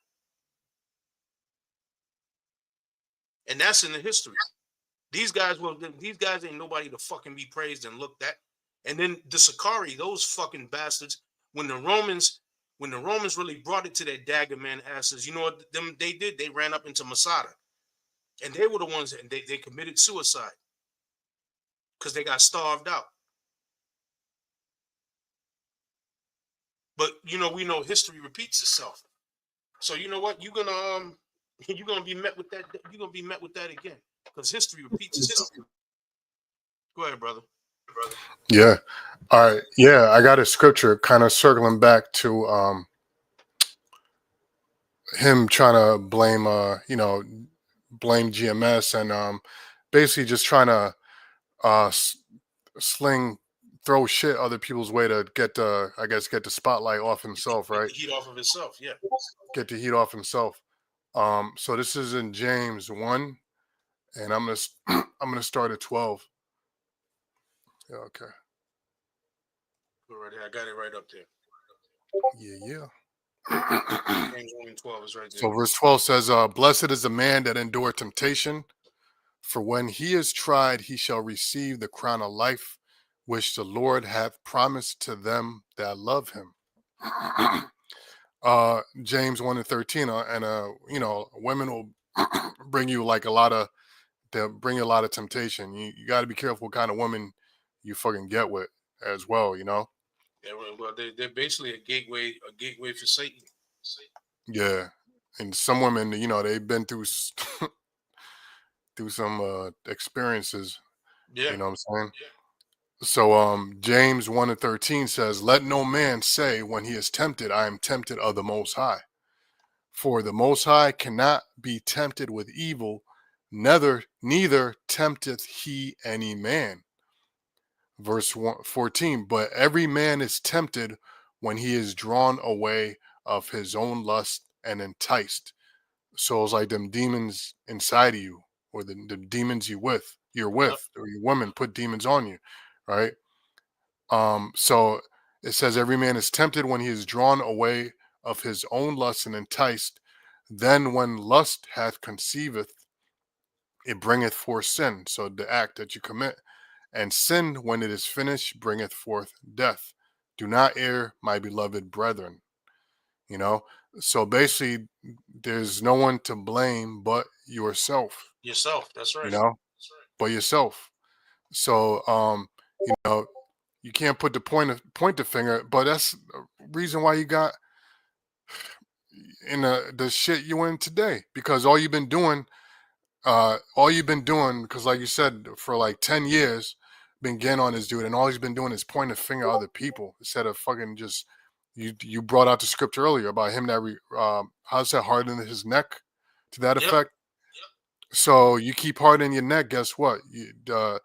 And that's in the history. These guys ain't nobody to fucking be praised and looked at. And then the Sicarii, those fucking bastards, when the Romans really brought it to their dagger man asses, you know what they did? They ran up into Masada. And they were the ones that they committed suicide because they got starved out. But we know history repeats itself. So you know what? You're gonna be met with that. You're gonna be met with that again because history repeats itself. Go ahead, brother. Yeah. All right. Yeah, I got a scripture kind of circling back to him trying to blame blame GMS and basically just trying to throw shit other people's way to get the spotlight off himself, right? Get the heat off of himself, yeah. Get the heat off himself. So this is in James 1, and I'm gonna start at 12. Yeah, okay. Right here. I got it right up there. Yeah. James 1 and 12 is right there. So verse 12 says, blessed is the man that endure temptation, for when he is tried, he shall receive the crown of life, which the Lord hath promised to them that love him. James 1 and 13, and women will bring you they'll bring you a lot of temptation. You got to be careful what kind of woman you fucking get with as well, Yeah, well, they're basically a gateway for Satan. Yeah, and some women, they've been through through some experiences. Yeah. You know what I'm saying? Yeah. So James 1 and 13 says, let no man say when he is tempted, I am tempted of the Most High. For the Most High cannot be tempted with evil, neither tempteth he any man. Verse 14, but every man is tempted when he is drawn away of his own lust and enticed. So it's like them demons inside of you, or the demons you with. you're with, or your women put demons on you, right? So it says every man is tempted when he is drawn away of his own lust and enticed. Then when lust hath conceiveth, it bringeth forth sin. So the act that you commit, and sin, when it is finished, bringeth forth death. Do not err, my beloved brethren. You know, so basically, there's no one to blame but yourself. Yourself. That's right. You know, but yourself. So, you know, you can't put the point the finger, but that's the reason why you got in the shit you in today, because all you've been doing, because like you said, for like 10 years, been getting on this dude, and all he's been doing is pointing a finger at other people instead of fucking just. You brought out the scripture earlier about him that how's that hardening his neck, to that effect. So you keep hardening your neck, guess what? The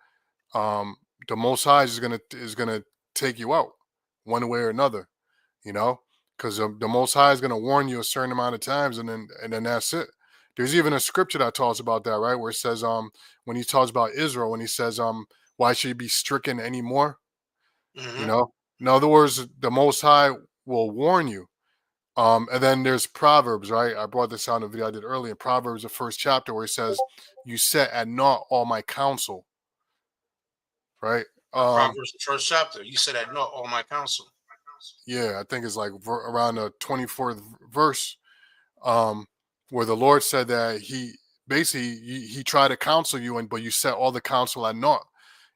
Most High is gonna take you out one way or another, you know, because the Most High is gonna warn you a certain amount of times, and then that's it. There's even a scripture that talks about that, right? Where it says, when he talks about Israel, when he says, why should you be stricken anymore? Mm-hmm. You know, in other words, the Most High will warn you. And then there's Proverbs, right? I brought this out in a video I did earlier. Proverbs, the first chapter, where he says, "You set at naught all my counsel." Right? Proverbs, the first chapter. You said at naught all my counsel. Yeah, I think it's like around the 24th verse, where the Lord said that he basically he tried to counsel you, but you set all the counsel at naught.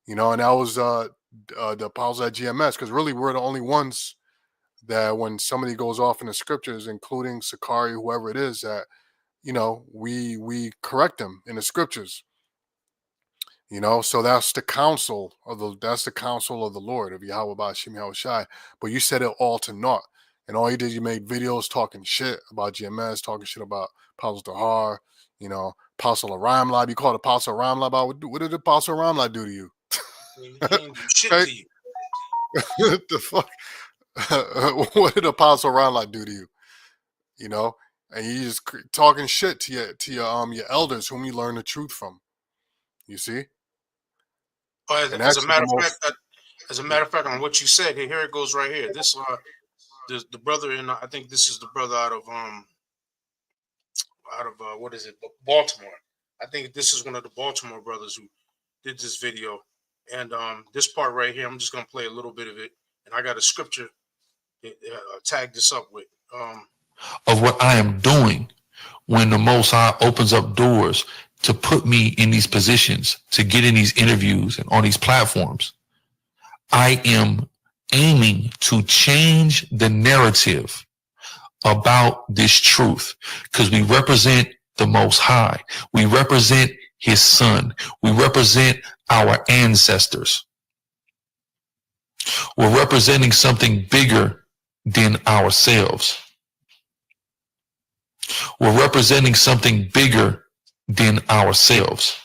You know, and that was the apostles at GMS, because really we're the only ones that when somebody goes off in the scriptures, including Sakari, whoever it is, that, you know, we correct them in the scriptures. You know, so that's the counsel of the Lord, of Yahweh Bashim Yahushai. But you said it all to naught. And all you did, you made videos talking shit about GMS, talking shit about Apostle Tahar, you know, Apostle Aramlab. You called Apostle Aramlab out. What did Apostle Aramlab do to you? He didn't do shit to you. What the fuck? What did Apostle Aramlab do to you? You know, and you just talking shit to your elders whom you learn the truth from. You see? As a matter of fact, on what you said, here it goes right here. This the brother in, I think this is the brother out of what is it, Baltimore. I think this is one of the Baltimore brothers who did this video. And this part right here, I'm just gonna play a little bit of it, and I got a scripture tag this up with of what I am doing when the Most High opens up doors to put me in these positions, to get in these interviews and on these platforms. I am aiming to change the narrative about this truth, because we represent the Most High. We represent his son. We represent our ancestors. We're representing something bigger than ourselves. We're representing something bigger than ourselves,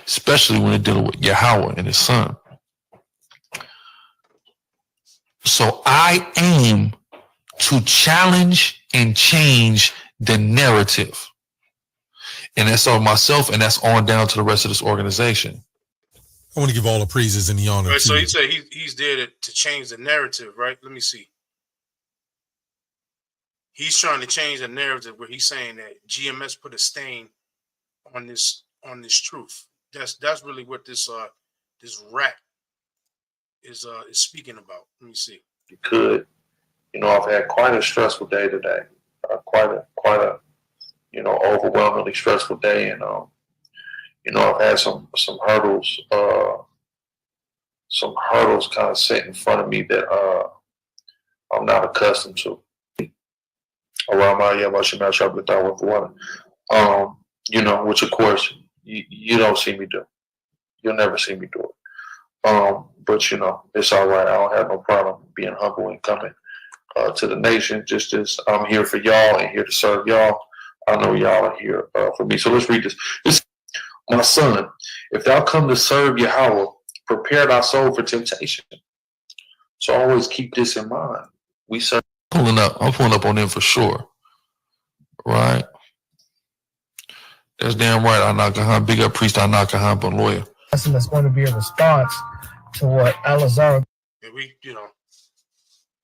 especially when we're dealing with Yahweh and his son. So I aim to challenge and change the narrative. And that's on myself, and that's on down to the rest of this organization. I want to give all the praises and the honor. Right, so he said he's there to change the narrative, right? Let me see. He's trying to change the narrative where he's saying that GMS put a stain on this truth. That's really what this rat is speaking about. Let me see. You could, you know, I've had quite a stressful day today. Quite a you know, overwhelmingly stressful day, and you know, I've had some hurdles kind of set in front of me that I'm not accustomed to. Around my with water. You know, which of course you don't see me do. You'll never see me do it. But you know, it's all right. I don't have no problem being humble and coming to the nation, just as I'm here for y'all and here to serve y'all. I know y'all are here for me. So let's read this. This, my son, if thou come to serve Yahweh, prepare thy soul for temptation. So always keep this in mind. We serve. I'm pulling up on them for sure. Right? That's damn right. Anakahan, big up priest Anakahan, but lawyer. That's going to be a response to what Alazar. And we,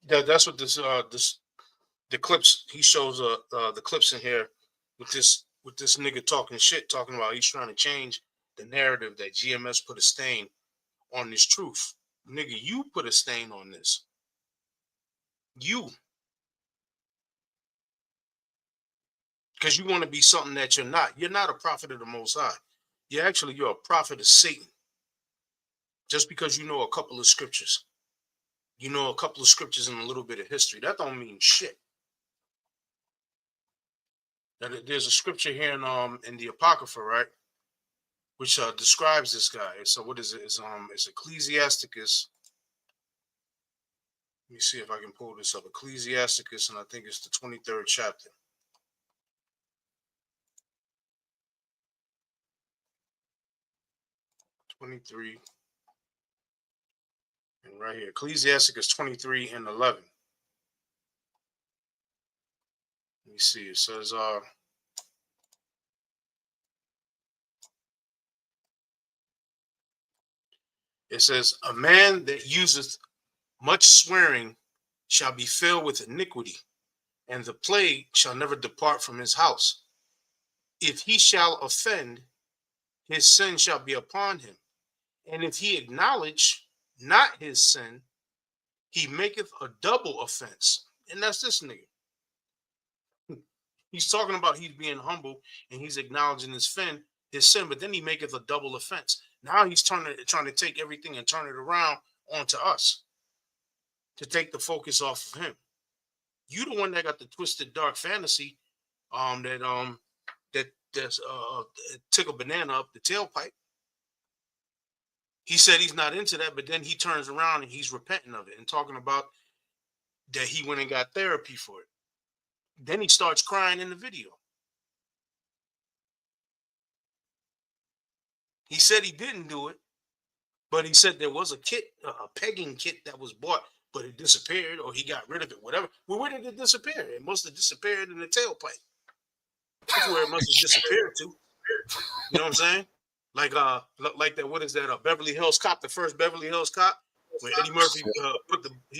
that's what this the clips he shows the clips in here with this nigga talking shit, talking about he's trying to change the narrative that GMS put a stain on this truth. Nigga, you put a stain on this. You. Because you want to be something that you're not. You're not a prophet of the Most High. You're a prophet of Satan. Just because you know a couple of scriptures. You know a couple of scriptures and a little bit of history. That don't mean shit. There's a scripture here in the Apocrypha, right? Which describes this guy. So what is it? It's Ecclesiasticus. Let me see if I can pull this up. Ecclesiasticus, and I think it's the 23rd chapter. And right here, Ecclesiasticus 23 and 11. Let me see. It says, a man that useth much swearing shall be filled with iniquity, and the plague shall never depart from his house. If he shall offend, his sin shall be upon him. And if he acknowledge not his sin, he maketh a double offense. And that's this nigga. He's talking about he's being humble and he's acknowledging his sin, but then he maketh a double offense. Now he's trying to take everything and turn it around onto us to take the focus off of him. You the one that got the twisted dark fantasy that took a banana up the tailpipe. He said he's not into that, but then he turns around and he's repenting of it and talking about that he went and got therapy for it. Then he starts crying in the video. He said he didn't do it, but he said there was a kit, a pegging kit that was bought, but it disappeared or he got rid of it, whatever. Well, where did it disappear? It must have disappeared in the tailpipe. That's where it must have disappeared to. You know what I'm saying? Like that. What is that? Beverly Hills Cop, the first Beverly Hills Cop, when Eddie Murphy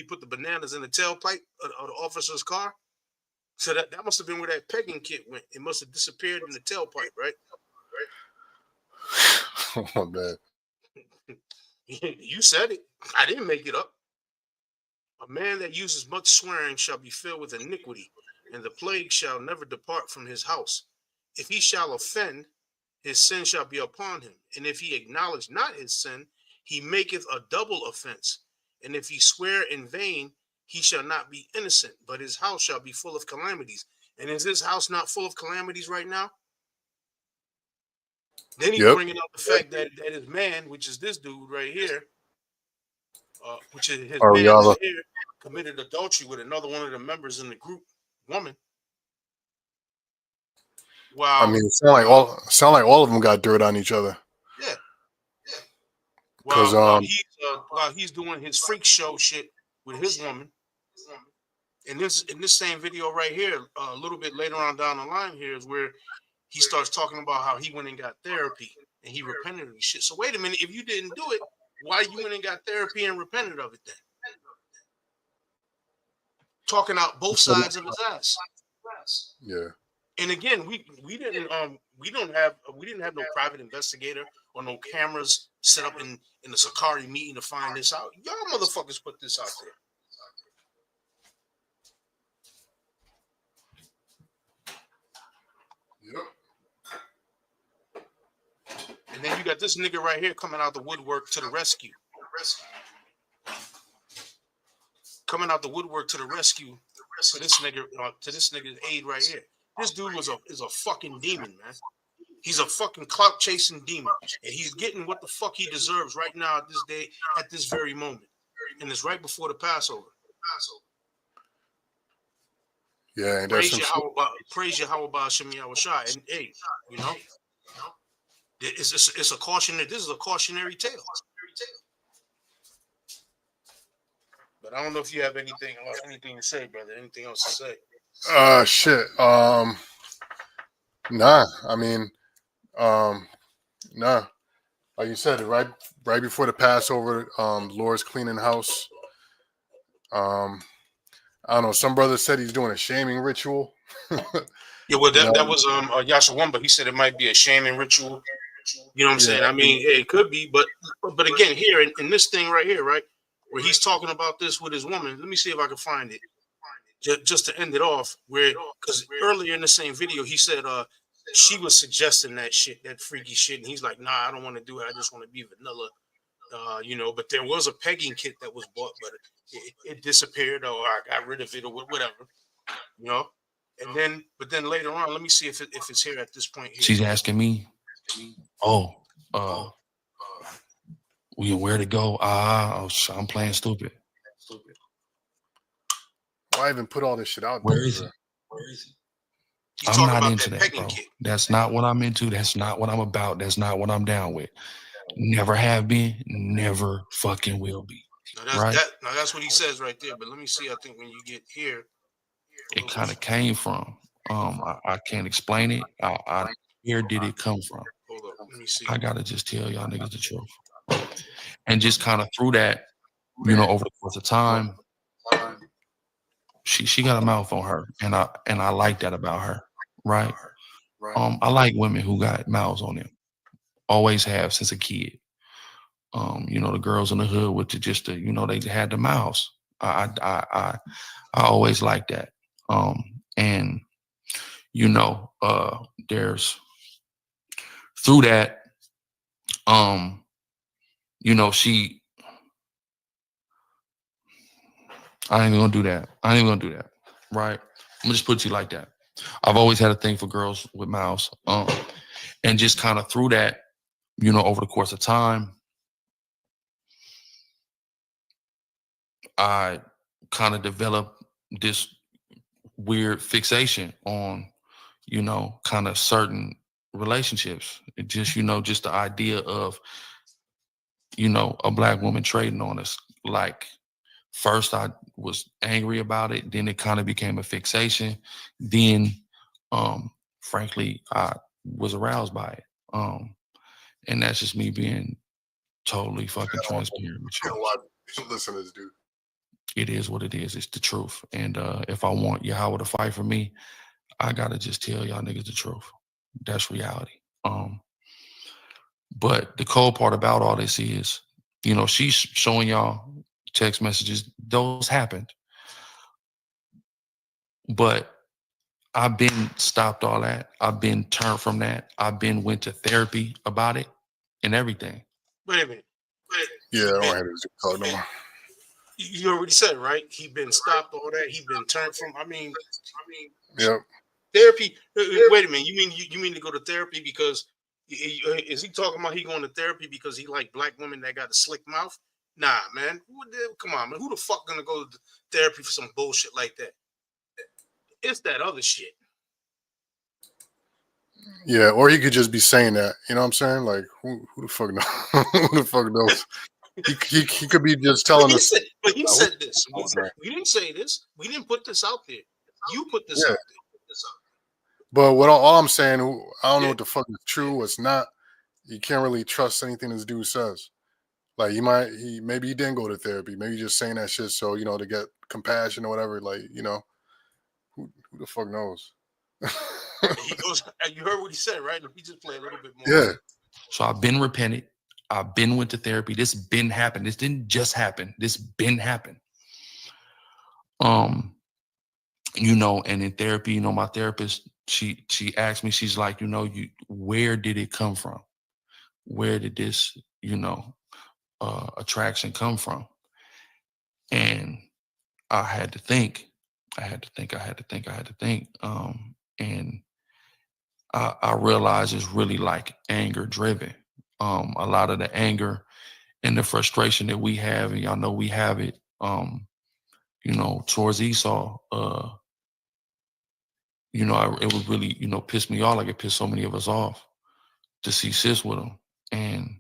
put the bananas in the tailpipe of the officer's car. So that must have been where that pegging kit went. It must have disappeared in the tailpipe, right? Oh man, you said it. I didn't make it up. A man that uses much swearing shall be filled with iniquity, and the plague shall never depart from his house. If he shall offend, his sin shall be upon him. And if he acknowledge not his sin, he maketh a double offense. And if he swear in vain, he shall not be innocent, but his house shall be full of calamities. And is his house not full of calamities right now? Then he's bringing up the fact that his man, which is this dude right here, which is his man right here, committed adultery with another one of the members in the group, woman. Wow. I mean, it sound like all of them got dirt on each other. Yeah. While he's doing his freak show shit with his woman. In this same video right here, a little bit later on down the line here is where he starts talking about how he went and got therapy and he repented of the shit. So wait a minute, if you didn't do it, why you went and got therapy and repented of it then? Talking out both sides of his ass. Yeah. And again, we didn't have no private investigator or no cameras set up in the Sakari meeting to find this out. Y'all motherfuckers put this out there. Yep. And then you got this nigga right here coming out the woodwork to the rescue. Coming out the woodwork to the rescue to this nigga's aid right here. This dude is a fucking demon, man. He's a fucking clout chasing demon, and he's getting what the fuck he deserves right now at this day, at this very moment, and it's right before the Passover. Yeah, and praise Yahweh Shem Yahushai, and hey, you know, it's a cautionary. This is a cautionary tale. But I don't know if you have anything to say, brother. Anything else to say? Shit. Nah. I mean, Nah, like you said, right before the Passover, Laura's cleaning house. I don't know. Some brother said he's doing a shaming ritual. Yeah, well, You know, that was Yashawamba. He said it might be a shaming ritual. You know what I'm yeah, saying? I mean, it could be, but again, here in this thing right here, right, where he's talking about this with his woman. Let me see if I can find it. Just to end it off, where because earlier in the same video he said she was suggesting that shit, that freaky shit, and he's like, nah, I don't want to do it. I just want to be vanilla. But there was a pegging kit that was bought, but it disappeared, or I got rid of it, or whatever, you know. But then later on, let me see if it's here at this point here. She's asking me, oh, where to go? I'm playing stupid. why even put all this shit out Where there? is it? He's I'm talking not about into that that, pegging bro. kit. That's not what I'm into. That's not what I'm about. That's not what I'm down with. Never have been, never fucking will be. Right? Now that's what he says right there. But let me see. I think when you get here, It kind of came from. I can't explain it. Where did it come from? hold up. Let me see. I gotta just tell y'all niggas the truth. And just kind of through that, over the course of time, she got a mouth on her, and I like that about her, right? I like women who got mouths on them. Always have since a kid. The girls in the hood with they had the mouths. I always like that. And there's through that, she. I ain't gonna do that. Right? I'm gonna just put you like that. I've always had a thing for girls with mouths. And just kind of through that, over the course of time, I kind of developed this weird fixation on, kind of certain relationships. It just, just the idea of, a black woman trading on us. Like, first I was angry about it, then it kind of became a fixation. Then, frankly, I was aroused by it. And that's just me being totally fucking transparent with you. Listen to this dude. It is what it is. It's the truth. And if I want Yahweh to fight for me, I gotta just tell y'all niggas the truth. That's reality. But the cold part about all this is, she's showing y'all text messages. Those happened. But I've been stopped all that. I've been turned from that. I've been went to therapy about it and everything. Wait a minute. Yeah, I don't have to talk no more. You already said, right? He been stopped, all that. He been turned from. I mean, Yep. therapy. Wait a minute. You mean to go to therapy because is he talking about he going to therapy because he like black women that got a slick mouth? Nah, man. Come on, man. Who the fuck gonna go to therapy for some bullshit like that? It's that other shit. Yeah, or he could just be saying that. You know what I'm saying? Like, who the fuck knows? Who the fuck knows? He could be just telling us. But he said this. We didn't say this. We didn't put this out there. You put this out there. But all I'm saying, I don't know what the fuck is true, what's not. You can't really trust anything this dude says. Like maybe he didn't go to therapy. Maybe just saying that shit so to get compassion or whatever. Like who the fuck knows? He goes. You heard what he said, right? Let me just play a little bit more. Yeah. So I've been repented. I've been went to therapy. This been happened. This didn't just happen. This been happened. And in therapy, my therapist, she asked me, she's like, where did it come from? Where did this, attraction come from? And I had to think. And I realized it's really like anger driven. A lot of the anger and the frustration that we have, and y'all know we have it, towards Esau, it would really, piss me off like it pissed so many of us off to see sis with him. And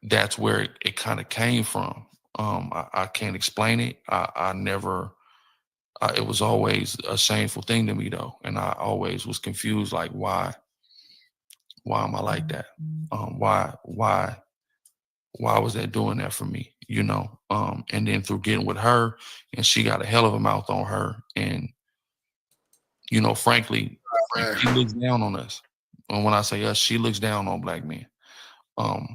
that's where it kind of came from. I can't explain it. I never, it was always a shameful thing to me though. And I always was confused, like why why am I like that? Why was that doing that for me? You know, and then through getting with her, and she got a hell of a mouth on her, and you know, frankly, she looks down on us. And when I say us, she looks down on black men.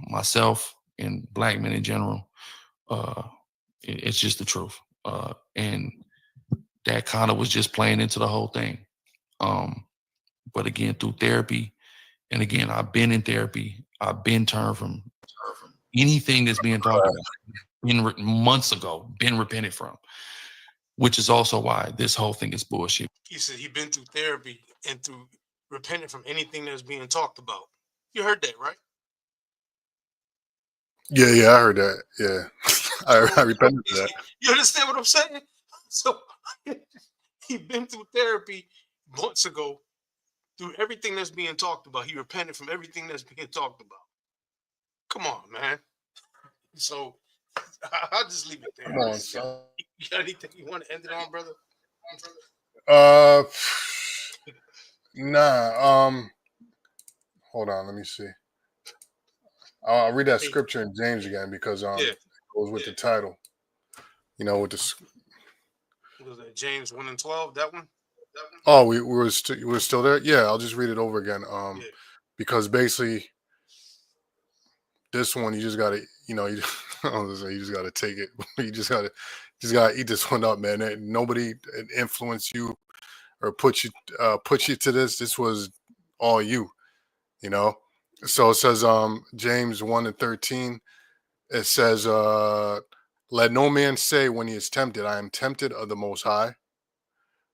Myself and black men in general. It's just the truth. And that kind of was just playing into the whole thing. But again, through therapy, and again, I've been in therapy. I've been turned from anything that's being talked about months ago, been repented from, which is also why this whole thing is bullshit. He said he'd been through therapy and through repenting from anything that's being talked about. You heard that, right? Yeah, I heard that. Yeah, I repented for that. You understand what I'm saying? So he'd been through therapy months ago through everything that's being talked about. He repented from everything that's being talked about. Come on, man. So I'll just leave it there. Come on, son. You got anything you want to end it on, brother? Nah. Hold on. Let me see. I'll read that scripture in James again because it goes with the title. You know, with the. Was that James 1:12? That one? Oh, we were still there. Yeah, I'll just read it over again. Because basically, this one you just gotta, you know, you just gotta take it. You just gotta eat this one up, man. Nobody influenced you or put you to this. This was all you, you know. So it says, James 1:13. It says, "Let no man say when he is tempted, I am tempted of the Most High.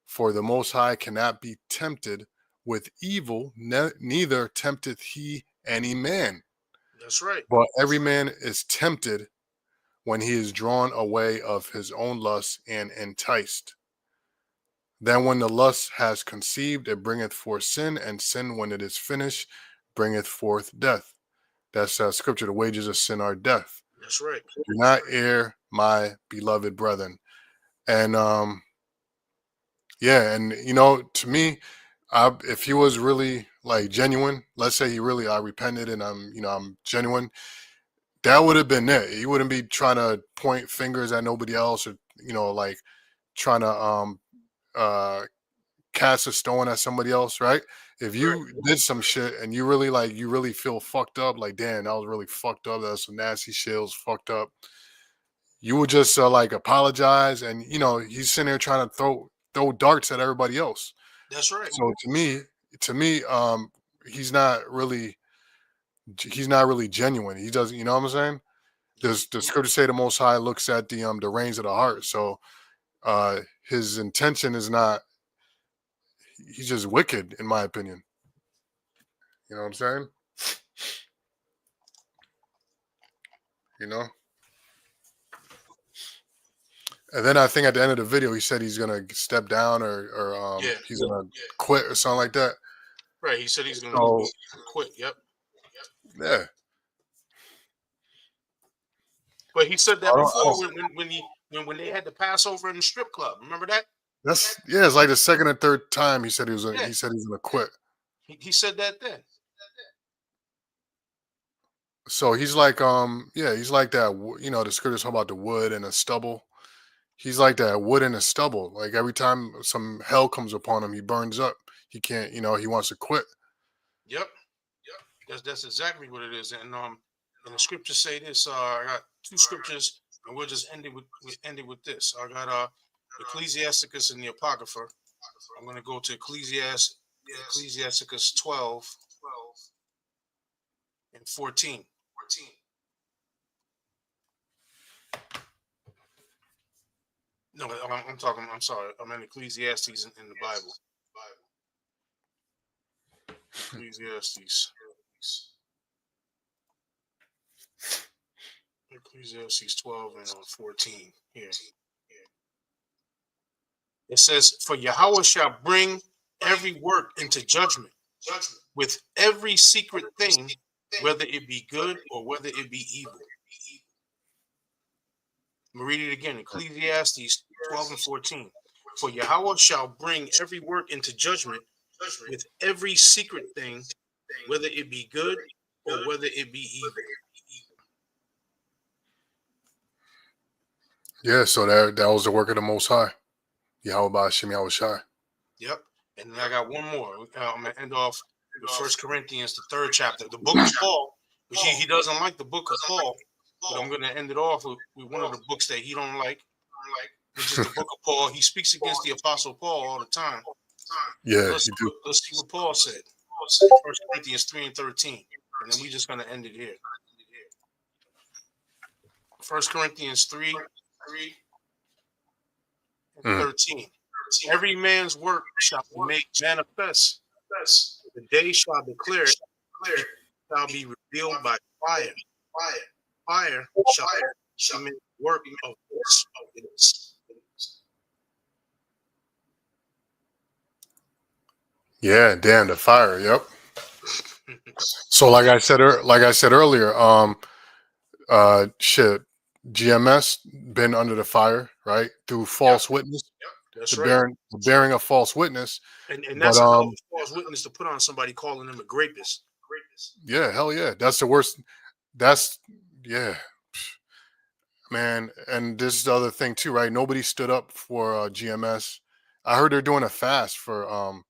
For the Most High cannot be tempted with evil, neither tempteth he any man. That's right. But every man is tempted when he is drawn away of his own lust and enticed. Then when the lust has conceived, it bringeth forth sin, and sin, when it is finished, bringeth forth death." That's scripture. The wages of sin are death. That's right. Do not err, my beloved brethren. And yeah, and you know, to me, if he was really like genuine, let's say I repented and I'm genuine, that would have been it. He wouldn't be trying to point fingers at nobody else, or like trying to cast a stone at somebody else, right? If you did some shit and you really feel fucked up, like, damn, that was really fucked up. That's some nasty shit. It was fucked up. You would just like apologize, and he's sitting there trying to throw darts at everybody else. That's right. So to me, he's not really genuine. He doesn't, you know what I'm saying? There's the scripture say the Most High looks at the reins of the heart. So his intention is not. He's just wicked, in my opinion. You know what I'm saying? You know. And then I think at the end of the video, he said he's gonna step down or he's gonna quit or something like that. Right. He said he's gonna quit. Yep. Yeah. But he said that before when they had the Passover in the strip club. Remember that? It's like the second or third time he said he said he's gonna quit. He said that then. So he's like he's like that. The scriptures talk about the wood and the stubble. He's like that wood and the stubble. Like every time some hell comes upon him, he burns up. He can't. He wants to quit. Yep. That's exactly what it is. And the scriptures say this. I got two scriptures, and we'll just end it with this. I got Ecclesiasticus and the Apocrypha. I'm going to go to Ecclesiasticus 12 and 14. No, I'm sorry. I'm in Ecclesiastes in the Bible. Ecclesiastes 12 and 14. Here. It says, "For Yahweh shall bring every work into judgment with every secret thing, whether it be good or whether it be evil." I'm going to read it again. Ecclesiastes 12 and 14. "For Yahweh shall bring every work into judgment with every secret thing, whether it be good or whether it be evil. Yeah, so that was the work of the Most High. Yahweh Hashem Yahweh Shai. Yep. And then I got one more. I'm gonna end off with 1 Corinthians, the 3rd chapter, the book of Paul. Which he doesn't like the book of Paul, but I'm gonna end it off with one of the books that he don't like, which is the book of Paul. He speaks against the Apostle Paul all the time. Yeah, let's see what Paul said. 1 Corinthians 3:13, and then we're just gonna end it here. 1 Corinthians 3:13. Every man's work shall be made manifest. The day shall declare it, shall be revealed by fire. Fire shall make work of this. Yeah, damn, the fire. Yep. So like I said earlier, shit, GMS been under the fire, right? Through false witness. That's the bearing of false witness. And that's a false witness to put on somebody calling them a rapist. Yeah, hell yeah. That's the worst. That's man. And this is the other thing too, right? Nobody stood up for GMS. I heard they're doing a fast for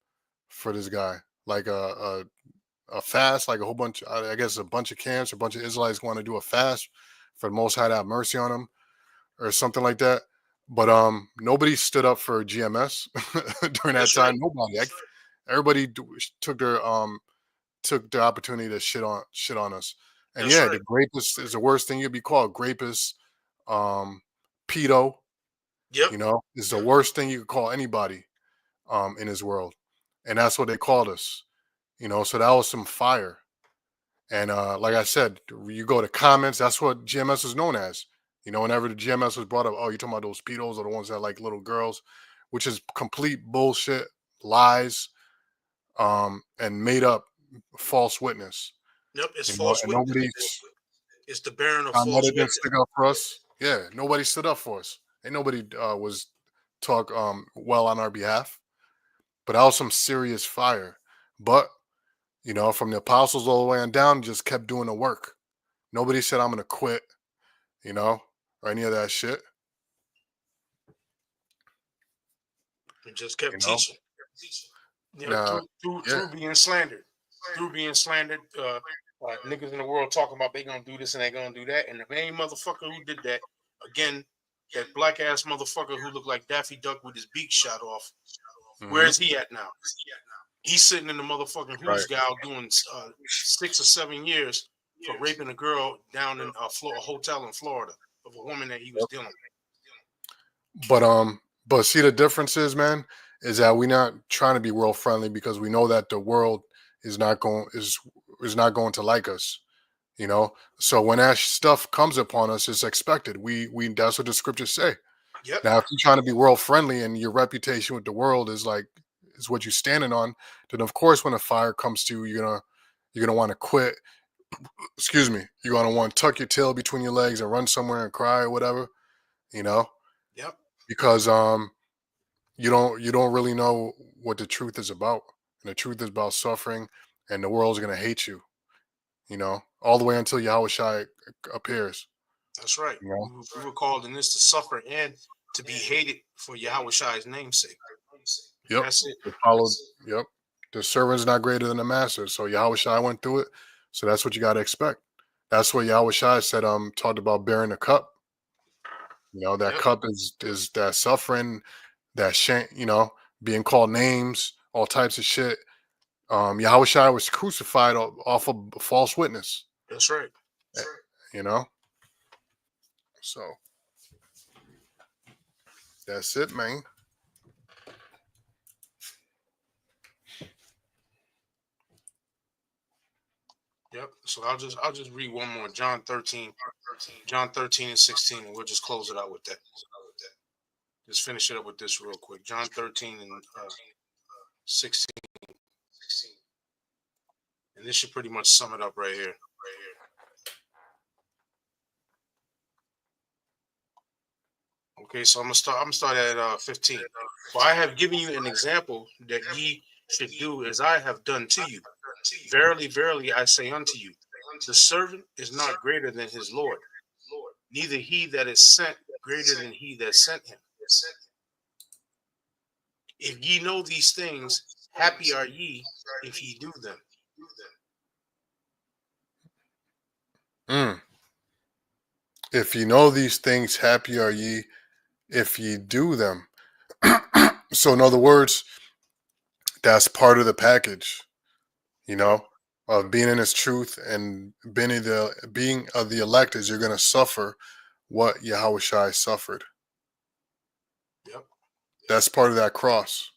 this guy, like a fast, like a whole bunch. I guess a bunch of camps, a bunch of Israelites want to do a fast for the Most High to have mercy on them, or something like that. But nobody stood up for GMS during that time. Right. Nobody. Everybody took their opportunity to shit on us. And that's right. The grapist is the worst thing you'd be called. Grapist, pedo. Yep. You know, is the worst thing you could call anybody in this world. And that's what they called us. You know, so that was some fire. And like I said, you go to comments, that's what GMS is known as. You know, whenever the GMS was brought up, oh, you're talking about those pedos or the ones that like little girls, which is complete bullshit, lies, and made up false witness. Yep, it's false witness. It's the bearing of false witness. Didn't stick up for us. Yeah, nobody stood up for us. And nobody was talk well on our behalf. But that was some serious fire. But, you know, from the apostles all the way on down, just kept doing the work. Nobody said, I'm going to quit, you know, or any of that shit. And just kept teaching. You know, through being slandered. Through being slandered, niggas in the world talking about they gonna do this and they gonna do that. And the main motherfucker who did that, again, that black ass motherfucker who looked like Daffy Duck with his beak shot off. Mm-hmm. Where is he at now? He's sitting in the motherfucking Hoosgow doing 6 or 7 years for raping a girl down in a hotel in Florida of a woman that he was dealing with. But see, the difference is, man, is that we're not trying to be world friendly because we know that the world is not going to like us, you know. So when that stuff comes upon us, it's expected. We that's what the scriptures say. Yep. Now, if you're trying to be world friendly and your reputation with the world is what you're standing on, then of course when a fire comes to you, you're gonna want to quit. Excuse me. You're gonna want to tuck your tail between your legs and run somewhere and cry or whatever, you know. Yep. Because you don't really know what the truth is about, and the truth is about suffering, and the world's gonna hate you, you know, all the way until Yahweh Shai appears. That's right. You know? We were called in this to suffer and to be hated for Yahweh Shai's namesake. Yep. That's it. Yep. The servant's not greater than the master. So Yahweh Shai went through it. So that's what you got to expect. That's what Yahweh Shai said. Talked about bearing the cup. You know, that cup is that suffering, that shame, you know, being called names, all types of shit. Yahweh Shai was crucified off of false witness. That's right. You know? So that's it, man. Yep. So I'll just read one more. John 13 and 16, and we'll just close it out with that. Just finish it up with this real quick. John 13 and 16. And this should pretty much sum it up right here. Okay, so I'm gonna start at 15. For I have given you an example that ye should do as I have done to you. Verily, verily, I say unto you, the servant is not greater than his Lord, neither he that is sent greater than he that sent him. If ye know these things, happy are ye if ye do them. If ye know these things, happy are ye if ye do them. So, in other words, that's part of the package, of being in His truth and being of the elect is you're going to suffer what Yahweh Shai suffered. Yep. That's part of that cross.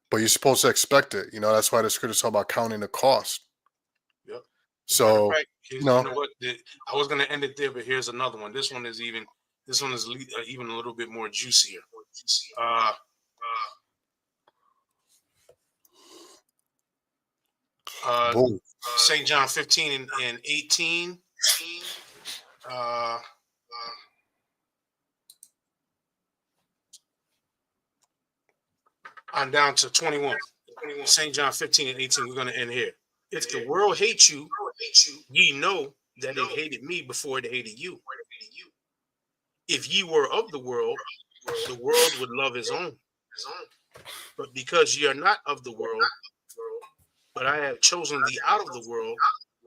But you're supposed to expect it. That's why the scriptures talk about counting the cost. Yep. So, you know what? I was going to end it there, but here's another one. This one is even a little bit more juicier. St. John 15 and 18. On down to 21. St. John 15 and 18. We're going to end here. If the world hates you, ye know that it hated me before it hated you. If ye were of the world would love his own. But because ye are not of the world, but I have chosen thee out of the world,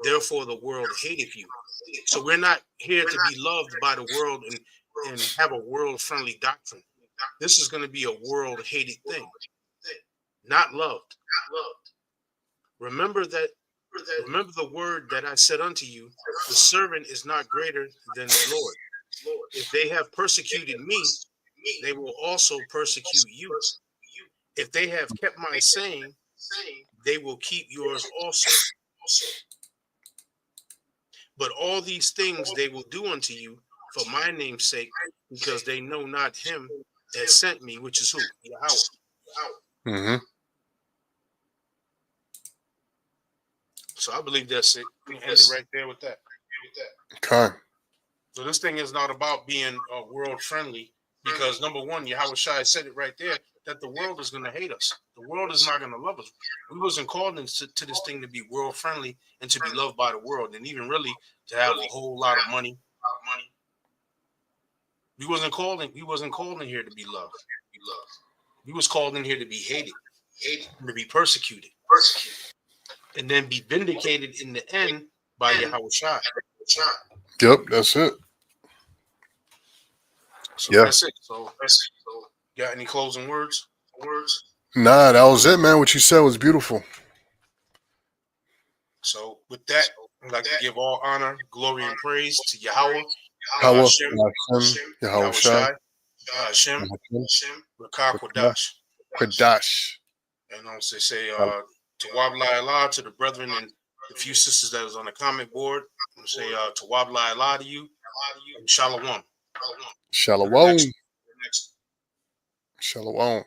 therefore the world hateth you. So we're not here to be loved by the world and have a world-friendly doctrine. This is going to be a world-hated thing, not loved. Remember the word that I said unto you, the servant is not greater than his Lord. If they have persecuted me, they will also persecute you. If they have kept my saying, they will keep yours also. But all these things they will do unto you for my name's sake, because they know not him that sent me, which is who? Yahweh. Mm-hmm. So I believe that's it. We end it right there with that. Okay. So this thing is not about being world friendly, because number one, Yahweh Shai said it right there, that the world is going to hate us. The world is not going to love us. We wasn't called to this thing to be world friendly and to be loved by the world, and even really to have a whole lot of money. We wasn't called in here to be loved. We was called in here to be hated, to be persecuted, and then be vindicated in the end by Yahweh Shai. Yep, that's it. So that's it. So got any closing words? Nah, that was it, man. What you said was beautiful. So with that, I'd like to give all honor, glory, and praise to Yahweh, Yahweh Shai, Hashem, Rakah Kodash. Kodash. And also say Tawab La to the brethren and the few sisters that was on the comment board. I'm say Tawab La to you, and Shalom. Shalom. Shalom.